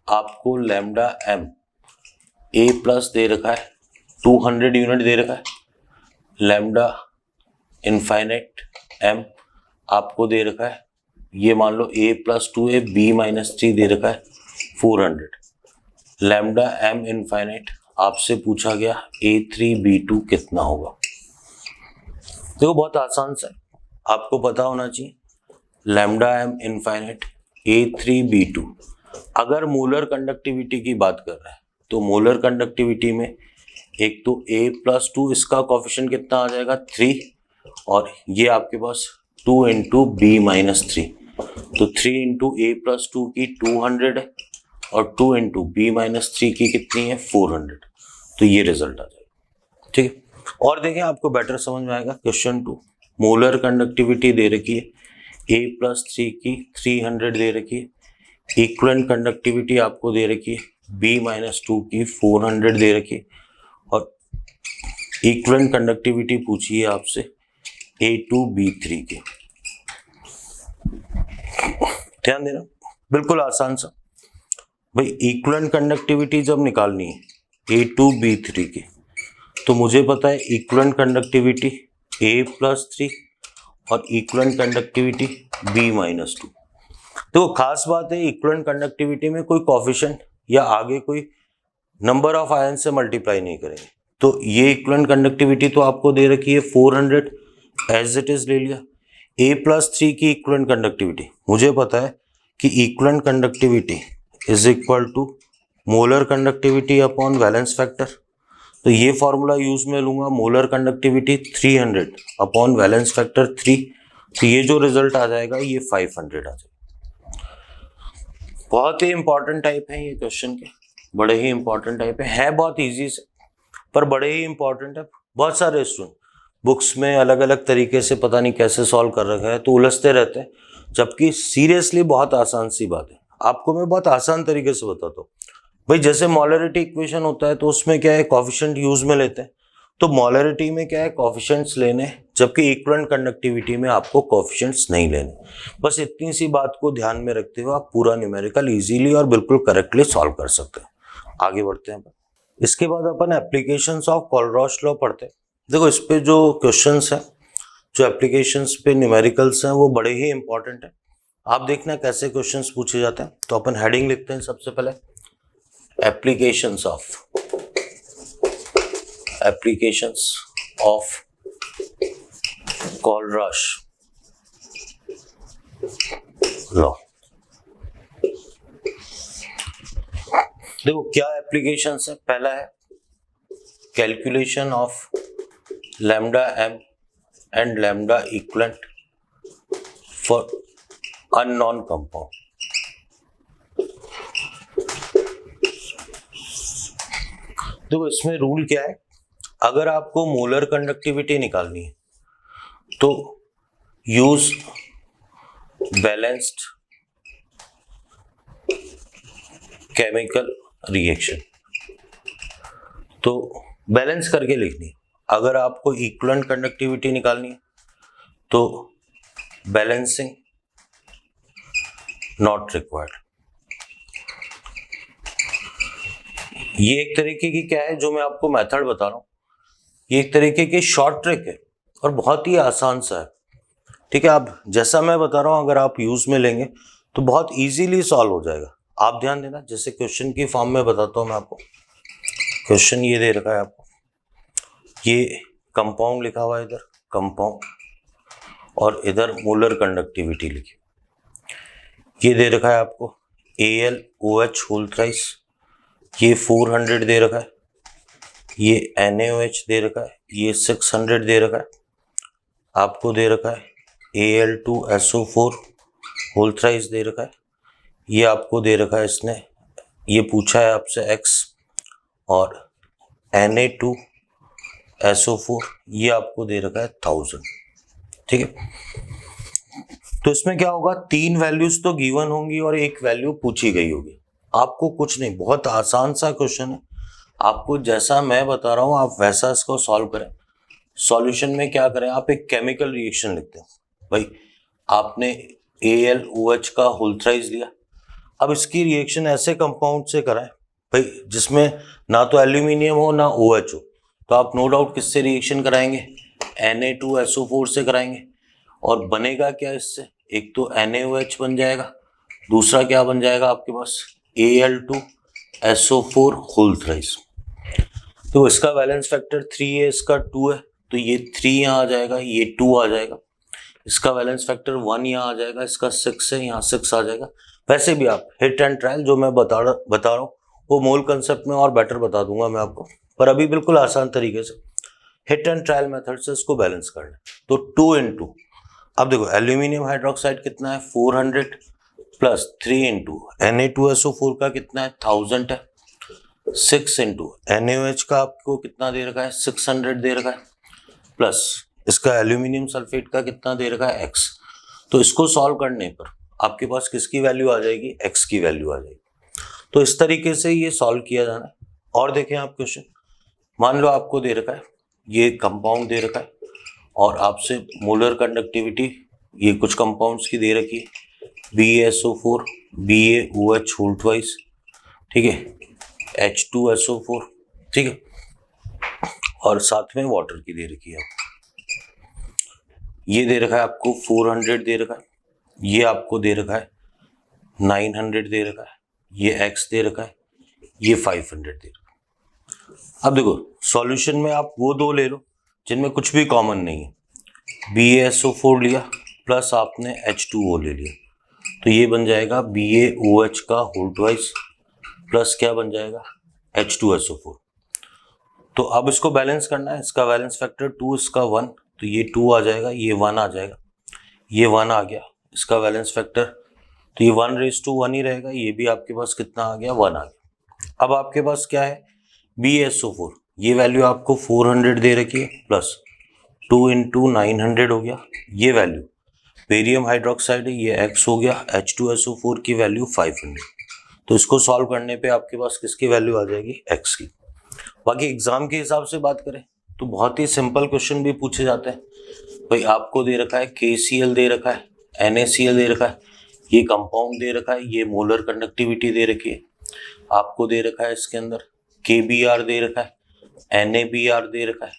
आपको λm A+ दे रखा है, 200 यूनिट दे रखा है, लैम्डा इनफाइनाइट m आपको दे रखा है, ये मान लो A+2 है, B-3 दे रखा है 400, लैम्डा m इनफाइनाइट आपसे पूछा गया A3B2 कितना होगा। देखो बहुत आसान सा है, आपको पता होना चाहिए लैम्डा m इनफाइनाइट A3B2। अगर मोलर कंडक्टिविटी की बात कर रहा है तो मोलर कंडक्टिविटी में एक तो A+2 इसका कोफिशिएंट कितना आ जाएगा 3, और ये आपके पास 2 × B-3, तो 3 × A+2 की 200 है और 2 × B-3 की कितनी है 400, तो ये रिजल्ट आ जाएगा, ठीक है। और देखें आपको बेटर समझ में आएगा। क्वेश्चन 2 मोलर कंडक्टिविटी दे रखी है, A+3 की 300 दे रखी है, इक्विवेलेंट कंडक्टिविटी आपको दे रखी है, B-2 की 400 दे रखी है, और इक्विवेलेंट कंडक्टिविटी पूछी है आपसे A2B3 की। ध्यान देना, बिल्कुल आसान सा भाई। इक्विवेलेंट कंडक्टिविटी जब निकालनी है A2B3 की, तो मुझे पता है इक्विवेलेंट कंडक्टिविटी A+3 और इक्विवेलेंट कंडक्टिविटी B-2। तो खास बात है इक्विवेलेंट कंडक्टिविटी में कोई कोफिशिएंट या आगे कोई नंबर ऑफ आयन से मल्टीप्लाई नहीं करेंगे। तो ये इक्विवेलेंट कंडक्टिविटी तो आपको दे रखी है 400 एज इट इज ले लिया। A+3 की इक्विवेलेंट कंडक्टिविटी मुझे पता है कि equivalent conductivity is equal to molar conductivity upon valence factor. तो ये फॉर्मूला यूज में लूंगा, molar conductivity 300 upon valence factor 3, तो ये जो रिजल्ट आ जाएगा ये 500 आ जाएगा। बहुत ही इंपॉर्टेंट टाइप है ये क्वेश्चन के, बड़े ही इंपॉर्टेंट टाइप है बहुत इजी से, पर बड़े ही इंपॉर्टेंट है। बहुत सारे स्टूडेंट बुक्स में अलग अलग तरीके से पता नहीं कैसे सॉल्व कर रखा है, तो उलझते रहते हैं, जबकि सीरियसली बहुत आसान सी बात है। आपको मैं बहुत आसान तरीके से बताता हूँ भाई। जैसे मोलरिटी इक्वेशन होता है तो उसमें क्या है, कोफिशिएंट यूज में लेते हैं, तो मोलरिटी में क्या है, कोफिशिएंट्स लेने, जबकि इक्विवेलेंट कंडक्टिविटी में आपको कोफिशिएंट्स नहीं लेने। बस इतनी सी बात को ध्यान में रखते हुए आप पूरा न्यूमेरिकल इजीली और बिल्कुल करेक्टली सॉल्व कर सकते हैं। आगे बढ़ते हैं। इसके बाद अपन एप्लीकेशंस ऑफ कोलरॉश लॉ पढ़ते हैं। देखो इस पे जो क्वेश्चंस हैं, जो एप्लीकेशंस पे न्यूमेरिकल्स हैं, वो बड़े ही इंपॉर्टेंट है। आप देखना कैसे क्वेश्चंस पूछे जाते हैं। तो अपन हेडिंग लिखते हैं सबसे पहले, एप्लीकेशंस ऑफ कोलरॉश लॉ। देखो क्या एप्लीकेशंस है। पहला है calculation of lambda M and lambda equivalent for unknown compound. देखो इसमें रूल क्या है, अगर आपको मोलर कंडक्टिविटी निकालनी है तो यूज बैलेंस्ड केमिकल रिएक्शन। तो बैलेंस करके लिखनी है। अगर आपको इक्विवेलेंट कंडक्टिविटी निकालनी है तो बैलेंसिंग नॉट रिक्वायर्ड। ये एक तरीके की क्या है, जो मैं आपको मेथड बता रहा हूं, ये एक तरीके की शॉर्ट ट्रिक है और बहुत ही आसान सा है। ठीक है, आप जैसा मैं बता रहा हूं अगर आप यूज में लेंगे तो बहुत इजीली सॉल्व हो जाएगा। आप ध्यान देना, जैसे क्वेश्चन की फॉर्म में बताता हूं मैं आपको। क्वेश्चन ये दे रखा है आपको, ये कंपाउंड लिखा हुआ है इधर कंपाउंड, और इधर मोलर कंडक्टिविटी लिखी। ये दे रखा है आपको AlOH होल थ्राइस, ये 400 दे रखा है, ये NaOH दे रखा है, ये 600 दे रखा है। आपको दे रखा है Al2SO4 होल थ्राइस दे रखा है, ये आपको दे रखा है इसने, ये पूछा है आपसे X, और Na2SO4 ये आपको दे रखा है 1000। ठीक है, तो इसमें क्या होगा, 3 वैल्यूज तो गिवन होंगी और एक वैल्यू पूछी गई होगी। आपको कुछ नहीं, बहुत आसान सा क्वेश्चन है। आपको जैसा मैं बता रहा हूं आप वैसा इसको सॉल्व करें। सॉल्यूशन में क्या करें, आप एक केमिकल रिएक्शन लिखते हैं। भाई आपने AlOH का होल थ्राइस लिया, अब इसकी रिएक्शन ऐसे कंपाउंड से कराएं भाई जिसमें ना तो एल्यूमिनियम हो ना OH हो, तो आप नो डाउट किससे रिएक्शन कराएंगे, Na2SO4 से कराएंगे। और बनेगा क्या इससे, एक तो NaOH बन जाएगा, दूसरा क्या बन जाएगा आपके पास Al2SO4 होल थ्राइस। तो इसका बैलेंस फैक्टर 3 है, इसका 2 है, तो ये 3 यहाँ आ जाएगा, ये 2 आ जाएगा। इसका बैलेंस फैक्टर 1 यहाँ आ जाएगा, इसका 6 है, यहाँ 6 आ जाएगा। वैसे भी आप हिट एंड ट्रायल जो मैं बता रहा हूँ वो मोल कंसेप्ट में और बेटर बता दूंगा मैं आपको, पर अभी बिल्कुल आसान तरीके से हिट एंड ट्रायल मेथड से इसको बैलेंस करना। तो 2 into, अब देखो एल्यूमिनियम हाइड्रोक्साइड कितना है 400 प्लस 3 into Na2SO4 का कितना है 1000 है, 6 into NaOH का आपको कितना दे रखा है 600 दे रखा है, प्लस इसका एल्यूमिनियम सल्फेट का कितना दे रखा है X। तो इसको सॉल्व करने पर आपके पास किसकी वैल्यू आ जाएगी, X की वैल्यू आ जाएगी। तो इस तरीके से ये सॉल्व किया जाना है। और देखें आप क्वेश्चन, मान लो आपको दे रखा है ये कंपाउंड दे रखा है और आपसे मोलर कंडक्टिविटी ये कुछ कंपाउंड्स की दे रखी है, BaSO4 BaOH होल ट्वाइस, ठीक है, H2SO4, ठीक है, और साथ में वाटर की दे रखी है। ये दे रखा है आपको 400 दे रखा है, ये आपको दे रखा है 900 दे रखा है, ये X दे रखा है, ये 500 दे रखा है। अब देखो सॉल्यूशन में आप वो दो ले लो जिनमें कुछ भी कॉमन नहीं है। BaSO4 लिया प्लस आपने H2O ले लिया, तो ये बन जाएगा BaOH का होल ट्वाइस प्लस क्या बन जाएगा H2SO4। तो अब इसको बैलेंस करना है, इसका बैलेंस फैक्टर 2, इसका 1, तो ये 2 आ जाएगा, ये 1 आ जाएगा, ये 1 आ गया, इसका बैलेंस फैक्टर तो ये 1:1 ही रहेगा, ये भी आपके पास कितना आ गया 1 आ गया। अब आपके पास क्या है BaSO4, ये वैल्यू आपको 400 दे रखी है प्लस 2 इंटू 900 हो गया, ये वैल्यू बेरियम हाइड्रोक्साइड है, ये X हो गया, H2SO4 की वैल्यू 500। तो इसको सॉल्व करने पे आपके पास किसकी वैल्यू आ जाएगी, X की। बाकी एग्जाम के हिसाब से बात करें तो बहुत ही सिंपल क्वेश्चन भी पूछे जाते हैं। भाई आपको दे रखा है KCl दे रखा है, NaCl दे रखा है, ये कंपाउंड दे रखा है, ये मोलर कंडक्टिविटी दे रखी है, आपको दे रखा है इसके अंदर KBr दे रखा है, NaBr दे रखा है,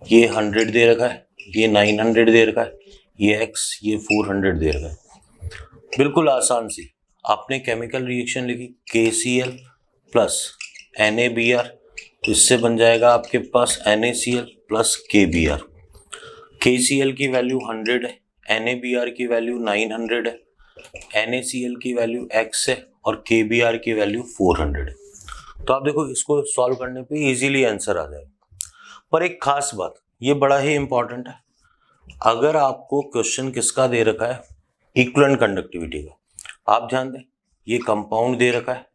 ये 100 दे रखा है, ये 900 दे रखा है, ये X, ये 400 दे रखा है। बिल्कुल आसान सी आपने केमिकल रिएक्शन लिखी KCl प्लस NaBr, तो इससे बन जाएगा आपके पास NaCl प्लस KBr। KCl की वैल्यू 100 है, NaBr की वैल्यू 900 है, NaCl की वैल्यू X है और KBr की वैल्यू 400 है। तो आप देखो इसको सॉल्व करने पे इजीली आंसर आ जाएगा। पर एक खास बात, ये बड़ा ही इंपॉर्टेंट है, अगर आपको क्वेश्चन किसका दे रखा है, इक्विवेलेंट कंडक्टिविटी का, आप ध्यान दें ये कंपाउंड दे रखा है,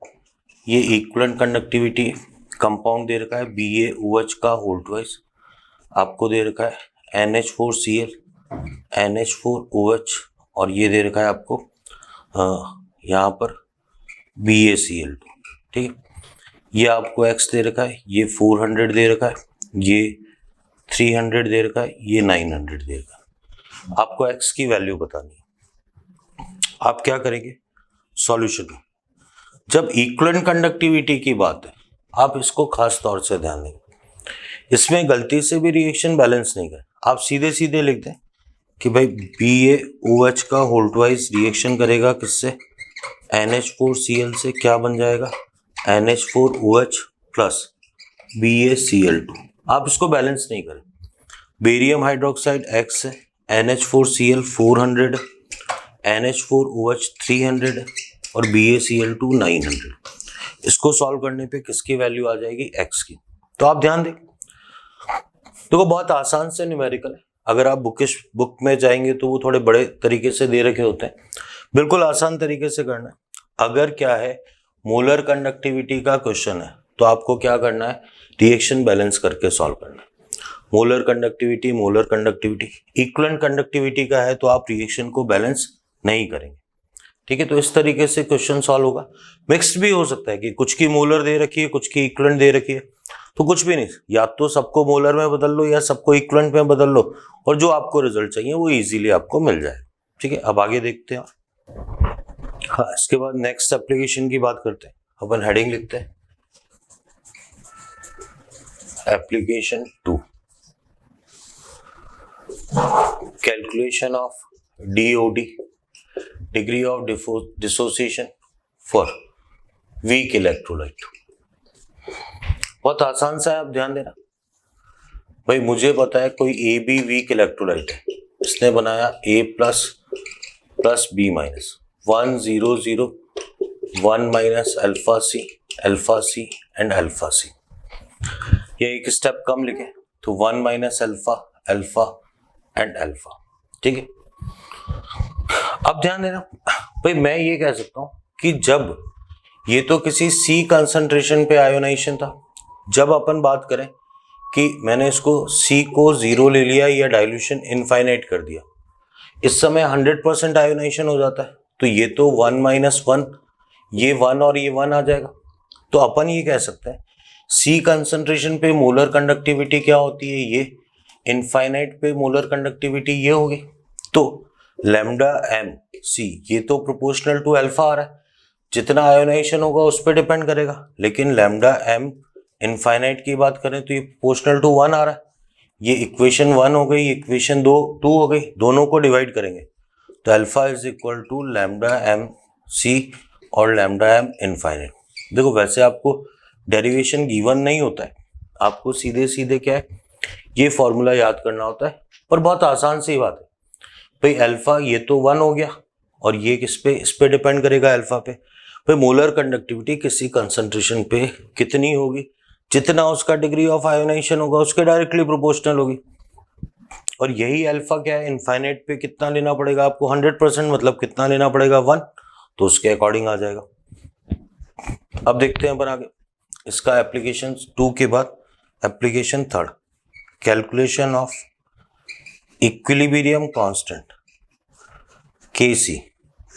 ये इक्विवेलेंट कंडक्टिविटी कंपाउंड दे रखा है BaOH का होल ट्वाइस, आपको दे रखा है NH4Cl, NH4OH और ये दे रखा है आपको यहाँ पर BaCl2, ठीक है। ये आपको X दे रखा है, ये 400 दे रखा है, ये 300 दे रखा है, ये 900 दे रखा है। आपको X की वैल्यू बतानी है। आप क्या करेंगे सॉल्यूशन में, जब इक्विवेलेंट कंडक्टिविटी की बात है आप इसको खास तौर से ध्यान देंगे, इसमें गलती से भी रिएक्शन बैलेंस नहीं करें, आप सीधे सीधे लिख दें कि भाई BaOH का होल ट्वाइस रिएक्शन करेगा किससे, NH4Cl से, क्या बन जाएगा NH4OH प्लस BaCl2। आप इसको बैलेंस नहीं करें, बेरियम हाइड्रोक्साइड X है, NH4Cl 400 है, NH4OH 300 है और BaCl2 900। इसको सॉल्व करने पे किसकी वैल्यू आ जाएगी, X की। तो आप ध्यान दें, देखो बहुत आसान से न्यूमेरिकल है, अगर आप बुक में जाएंगे तो वो थोड़े बड़े तरीके से दे रखे होते हैं, बिल्कुल आसान तरीके से करना है। अगर क्या है मोलर कंडक्टिविटी का क्वेश्चन है तो आपको क्या करना है, रिएक्शन बैलेंस करके सॉल्व करना है। मोलर कंडक्टिविटी इक्विवेलेंट कंडक्टिविटी का है तो आप रिएक्शन को बैलेंस नहीं करेंगे, ठीक है। तो इस तरीके से क्वेश्चन सॉल्व होगा। मिक्स्ड भी हो सकता है कि कुछ की मोलर दे रखी है, कुछ की इक्विवेलेंट दे रखी है, तो कुछ भी नहीं, या तो सबको मोलर में बदल लो या सबको इक्विवेलेंट में बदल लो और जो आपको रिजल्ट चाहिए वो इजीली आपको मिल जाएगा, ठीक है। अब आगे देखते हैं। हाँ, इसके बाद नेक्स्ट एप्लीकेशन की बात करते हैं। अपन हेडिंग लिखते हैं application 2, calculation of DOD, degree of dissociation for weak electrolyte. बहुत आसान सा है, आप ध्यान देना। भाई मुझे पता है कोई AB वीक इलेक्ट्रोलाइट है, इसने बनाया A plus plus B minus 1 0 0 1 minus alpha c and alpha c. ये एक स्टेप कम लिखे तो 1 माइनस अल्फा एंड अल्फा, ठीक है। अब ध्यान देना, भाई मैं ये कह सकता हूं कि जब ये तो किसी C कंसंट्रेशन पे आयोनाइजेशन था, जब अपन बात करें कि मैंने इसको C को 0 ले लिया या डाइल्यूशन इनफाइनाइट कर दिया, इस समय 100% आयोनाइजेशन हो जाता है, तो ये तो 1 माइनस 1, ये 1 और ये 1 आ जाएगा। तो अपन ये कह सकते हैं C कंसंट्रेशन पे मोलर कंडक्टिविटी क्या होती है, ये इनफाइनाइट पे मोलर कंडक्टिविटी ये होगी। तो लैम्डा एम सी ये तो प्रोपोर्शनल टू अल्फा आ रहा है, जितना आयोनाइजेशन होगा उस पर डिपेंड करेगा, लेकिन लैम्डा एम इनफाइनाइट की बात करें तो ये प्रोपोर्शनल टू 1 आ रहा है। ये इक्वेशन 1 हो गई, इक्वेशन 2 हो गई, दोनों को डिवाइड करेंगे तो alpha is equal to lambda M C और लैम्डा एम इनफाइनाइट। देखो वैसे आपको डेरिवेशन गिवन नहीं होता है, आपको सीधे सीधे क्या है ये फॉर्मूला याद करना होता है, पर बहुत आसान सी बात है। भाई अल्फा ये तो 1 हो गया और ये किस पे, इस पे डिपेंड करेगा अल्फा पे। भाई मोलर कंडक्टिविटी किसी कंसंट्रेशन पे कितनी होगी, जितना उसका डिग्री ऑफ आयोनाइजेशन होगा उसके डायरेक्टली प्रोपोर्शनल होगी। और यही अल्फा क्या है, इनफाइनाइट पे कितना लेना पड़ेगा आपको, 100%, मतलब कितना लेना पड़ेगा 1, तो उसके अकॉर्डिंग आ जाएगा। अब देखते हैं अपन आगे इसका एप्लीकेशन 2 के बाद application 3, calculation of equilibrium constant Kc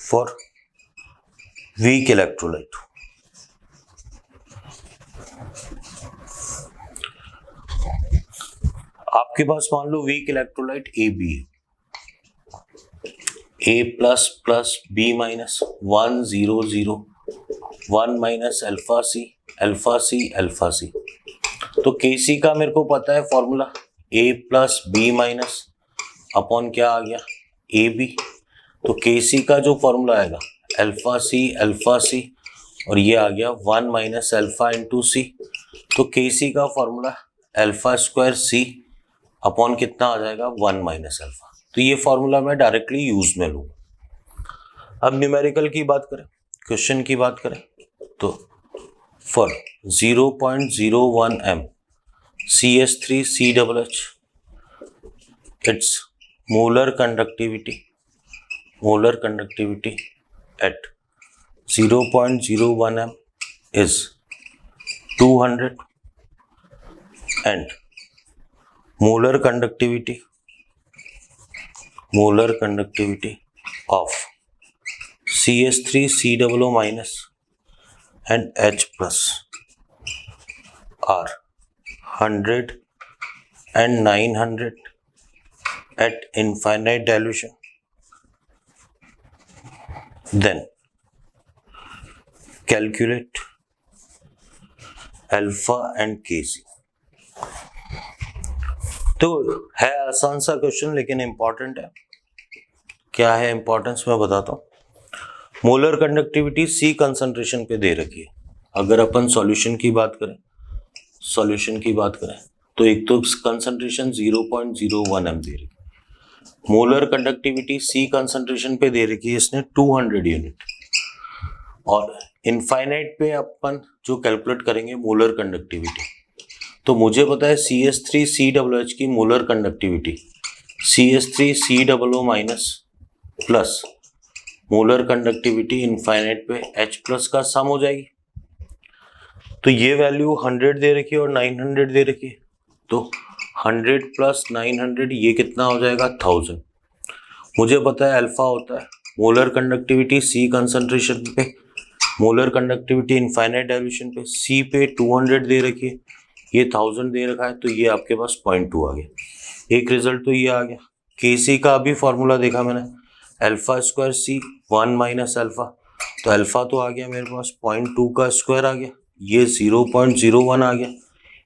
for weak electrolyte. आपके पास मान लो वीक इलेक्ट्रोलाइट AB है, A plus plus B minus 1 0 0 1 minus alpha c alpha c alpha c. तो Kc का मेरे को पता है formula A plus B minus upon क्या आ गया AB। तो Kc का जो फॉर्मूला आएगा अल्फा सी और ये आ गया 1 माइनस अल्फा इंटू सी। तो Kc का फॉर्मूला अल्फा स्क्वायर सी अपॉन कितना आ जाएगा 1 माइनस अल्फा। तो ये फॉर्मूला मैं डायरेक्टली यूज में लूंगा। अब न्यूमेरिकल की बात करें, क्वेश्चन की बात करें तो for 0.01 m CS3CH it's molar conductivity eight 0.01 m is 200 and molar conductivity of CS3COO minus and H plus are 100 and 900 at infinite dilution. Then calculate alpha and Kc। तो है आसान सा क्वेश्चन लेकिन इंपॉर्टेंट है। क्या है इंपॉर्टेंस मैं बताता हूँ। मोलर कंडक्टिविटी C कंसंट्रेशन पे दे रखी है। अगर अपन सॉल्यूशन की बात करें तो एक तो कंसंट्रेशन 0.01 m दे रखी है। मोलर कंडक्टिविटी C कंसंट्रेशन पे दे रखी है इसने 200 यूनिट, और इनफाइनाइट पे अपन जो कैलकुलेट करेंगे मोलर कंडक्टिविटी, तो मुझे पता है CS3COH की molar conductivity CS3COO minus plus molar conductivity infinite पे H प्लस का सम हो जाएगी। तो ये वैल्यू 100 दे रखी है और 900 दे रखी है, तो 100 प्लस 900 ये कितना हो जाएगा 1000। मुझे पता है अल्फा होता है मोलर कंडक्टिविटी C कंसंट्रेशन पे, मोलर कंडक्टिविटी इनफाइनाइट डाइल्यूशन पे, C पे 200 दे रखी है, ये 1000 दे रखा है, तो ये आपके पास 0.2 आ गया। एक रिजल्ट तो ये आ गया। Kc का भी फॉर्मूला देखा मैंने alpha square C 1 minus alpha, तो अल्फा तो आ गया मेरे पास 0.2 का स्क्वायर आ गया, ये 0.01 आ गया,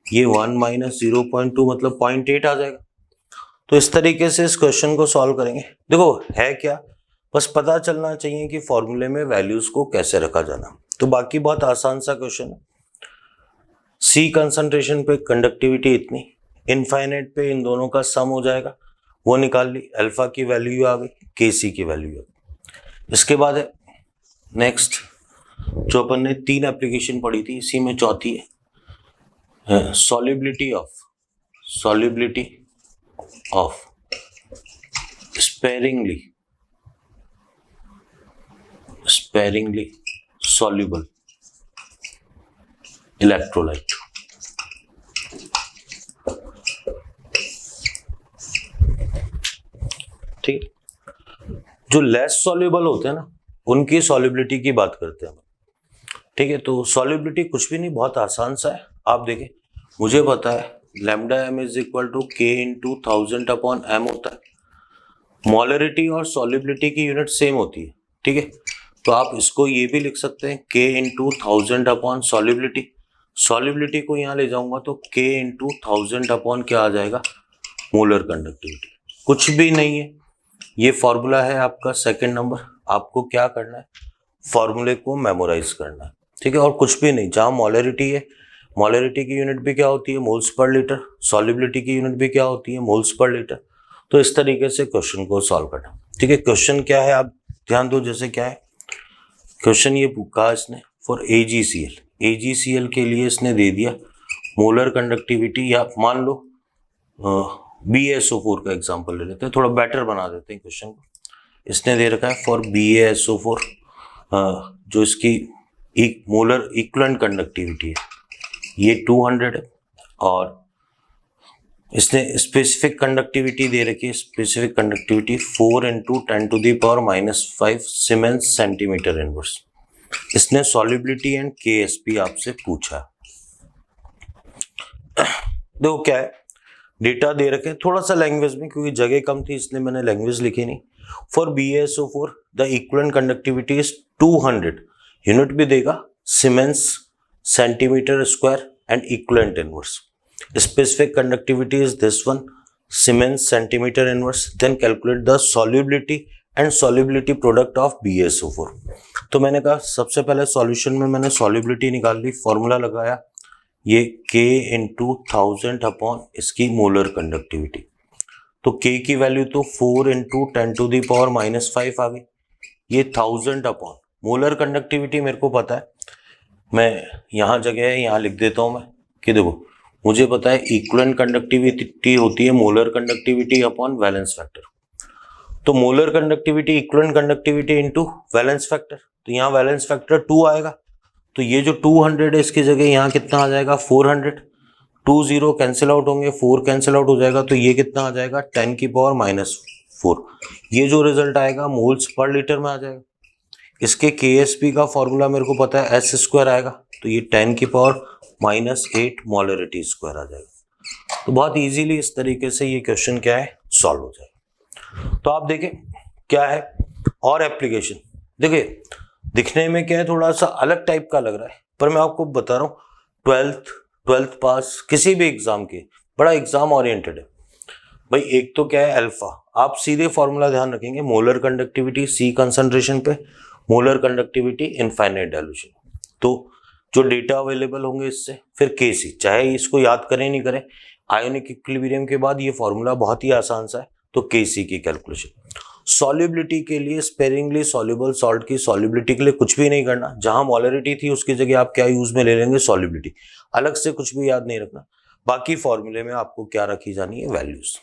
ये 1 माइनस 0.2 मतलब 0.8 आ जाएगा। तो इस तरीके से इस क्वेश्चन को सॉल्व करेंगे। देखो है क्या, बस पता चलना चाहिए कि फॉर्मूले में वैल्यूज को कैसे रखा जाना। तो बाकी बहुत आसान सा क्वेश्चन है। C कंसंट्रेशन पे कंडक्टिविटी इतनी, इनफाइनाइट पे इन दोनों का सम हो जाएगा, वो निकाल ली, अल्फा की वैल्यू आ गई, Kc की वैल्यू आ गई। इसके बाद है नेक्स्ट जो अपन ने 3 एप्लीकेशन पढ़ी थी, इसी में चौथी है solubility of sparingly soluble electrolyte. ठीक, जो लेस सॉल्युबल होते हैं ना उनकी सॉल्युबिलिटी की बात करते हैं। ठीक है, तो सॉल्युबिलिटी कुछ भी नहीं, बहुत आसान सा है। आप देखें, मुझे पता है lambda m is equal to K into 1000 upon m होता है। मॉलरिटी और सॉल्युबिलिटी की यूनिट सेम होती है। ठीक है, तो आप इसको ये भी लिख सकते हैं K इंटू 1000 अपॉन सॉल्युबिलिटी को यहाँ ले जाऊंगा तो K इंटू 1000 अपॉन क्या आ जाएगा मोलर कंडक्टिविटी। कुछ भी नहीं है, ये फॉर्मूला है आपका सेकंड नंबर। आपको क्या करना है, फॉर्मूले को मेमोराइज करना है। ठीक है, और कुछ भी नहीं। जहाँ मॉलरिटी है, मॉलरिटी की यूनिट भी क्या होती है मोल्स पर लीटर, सॉल्युबिलिटी की यूनिट भी क्या होती है मोल्स पर लीटर। तो इस तरीके से क्वेश्चन को सॉल्व करना। ठीक है, क्वेश्चन क्या है आप ध्यान दो। जैसे क्या है क्वेश्चन, ये कहा इसने फॉर AgCl के लिए इसने दे दिया मोलर कंडक्टिविटी, या मान लो BaSO4 का एग्जांपल ले लेते हैं, थोड़ा बेटर बना देते हैं क्वेश्चन को। इसने दे रखा है फॉर BaSO4 जो इसकी एक मोलर इक्विवेलेंट कंडक्टिविटी है ये 200 है, और इसने स्पेसिफिक कंडक्टिविटी दे रखी है, specific conductivity 4 × 10⁻⁵ siemens centimetre inverse. इसने सॉल्युबिलिटी एंड केएसपी आपसे पूछा। देखो क्या है, डेटा दे रखे हैं थोड़ा सा लैंग्वेज में, क्योंकि जगह कम थी इसलिए मैंने लैंग्वेज लिखी नहीं। For BaSO4 the equivalent conductivity is 200, unit भी देगा siemens centimetre square and equivalent inverse. Specific conductivity is this one, Siemens centimeter inverse. Then calculate the solubility and solubility product of BaSO4. तो मैंने कहा सबसे पहले सॉल्यूशन में मैंने सॉल्युबिलिटी निकाल ली, फॉर्मूला लगाया, ये K × 1000 अपॉन इसकी मोलर कंडक्टिविटी। तो K की वैल्यू तो 4 × 10⁻⁵ आ गई, ये 1000 अपॉन मोलर कंडक्टिविटी मेरे को पता है, मैं यहाँ जगह है यहाँ लिख देता हूँ मैं कि देखो मुझे पता है इक्विवेलेंट कंडक्टिविटी होती है molar conductivity upon valence factor. तो molar conductivity equivalent conductivity into valence factor, तो यहाँ वैलेंस फैक्टर 2 आएगा। तो ये जो 200 है इसकी जगह यहाँ कितना आ जाएगा 400, 2 0 कैंसिल आउट होंगे, 4 कैंसिल आउट हो जाएगा, तो ये कितना आ जाएगा 10⁻⁻⁴। ये जो रिजल्ट आएगा मोल्स पर लीटर में आ जाएगा। इसके KSP का फॉर्मूला मेरे को पता है S² आएगा, तो ये 10⁻⁸ मोलरिटी स्क्वायर आ जाएगा। तो बहुत इजीली इस तरीके से ये क्वेश्चन क्या है सॉल्व हो जाएगा। तो आप देखें क्या है और एप्लीकेशन, देखिए दिखने में क्या है थोड़ा सा अलग टाइप का लग रहा है, पर मैं आपको बता रहा हूँ 12th पास किसी भी एग्जाम के बड़ा एग्जाम ओरिएंटेड है भाई। एक तो क्या है अल्फा, आप सीधे फॉर्मूला ध्यान रखेंगे, मोलर कंडक्टिविटी C कंसंट्रेशन पे, मोलर कंडक्टिविटी इनफाइनाइट डाइल्यूशन। तो जो डेटा अवेलेबल होंगे इससे, फिर Kc, चाहे इसको याद करें नहीं करें, आयोनिक इक्विलिब्रियम के बाद ये फॉर्मूला बहुत ही आसान सा है, तो Kc की कैलकुलेशन। सॉल्युबिलिटी के लिए स्पेरिंगली सॉल्युबल सॉल्ट की सॉल्युबिलिटी के लिए कुछ भी नहीं करना, जहां मोलरिटी थी उसकी जगह आप क्या यूज में ले लेंगे सॉल्युबिलिटी, अलग से कुछ भी याद नहीं रखना। बाकी फॉर्मूले में आपको क्या रखी जानी है वैल्यूज।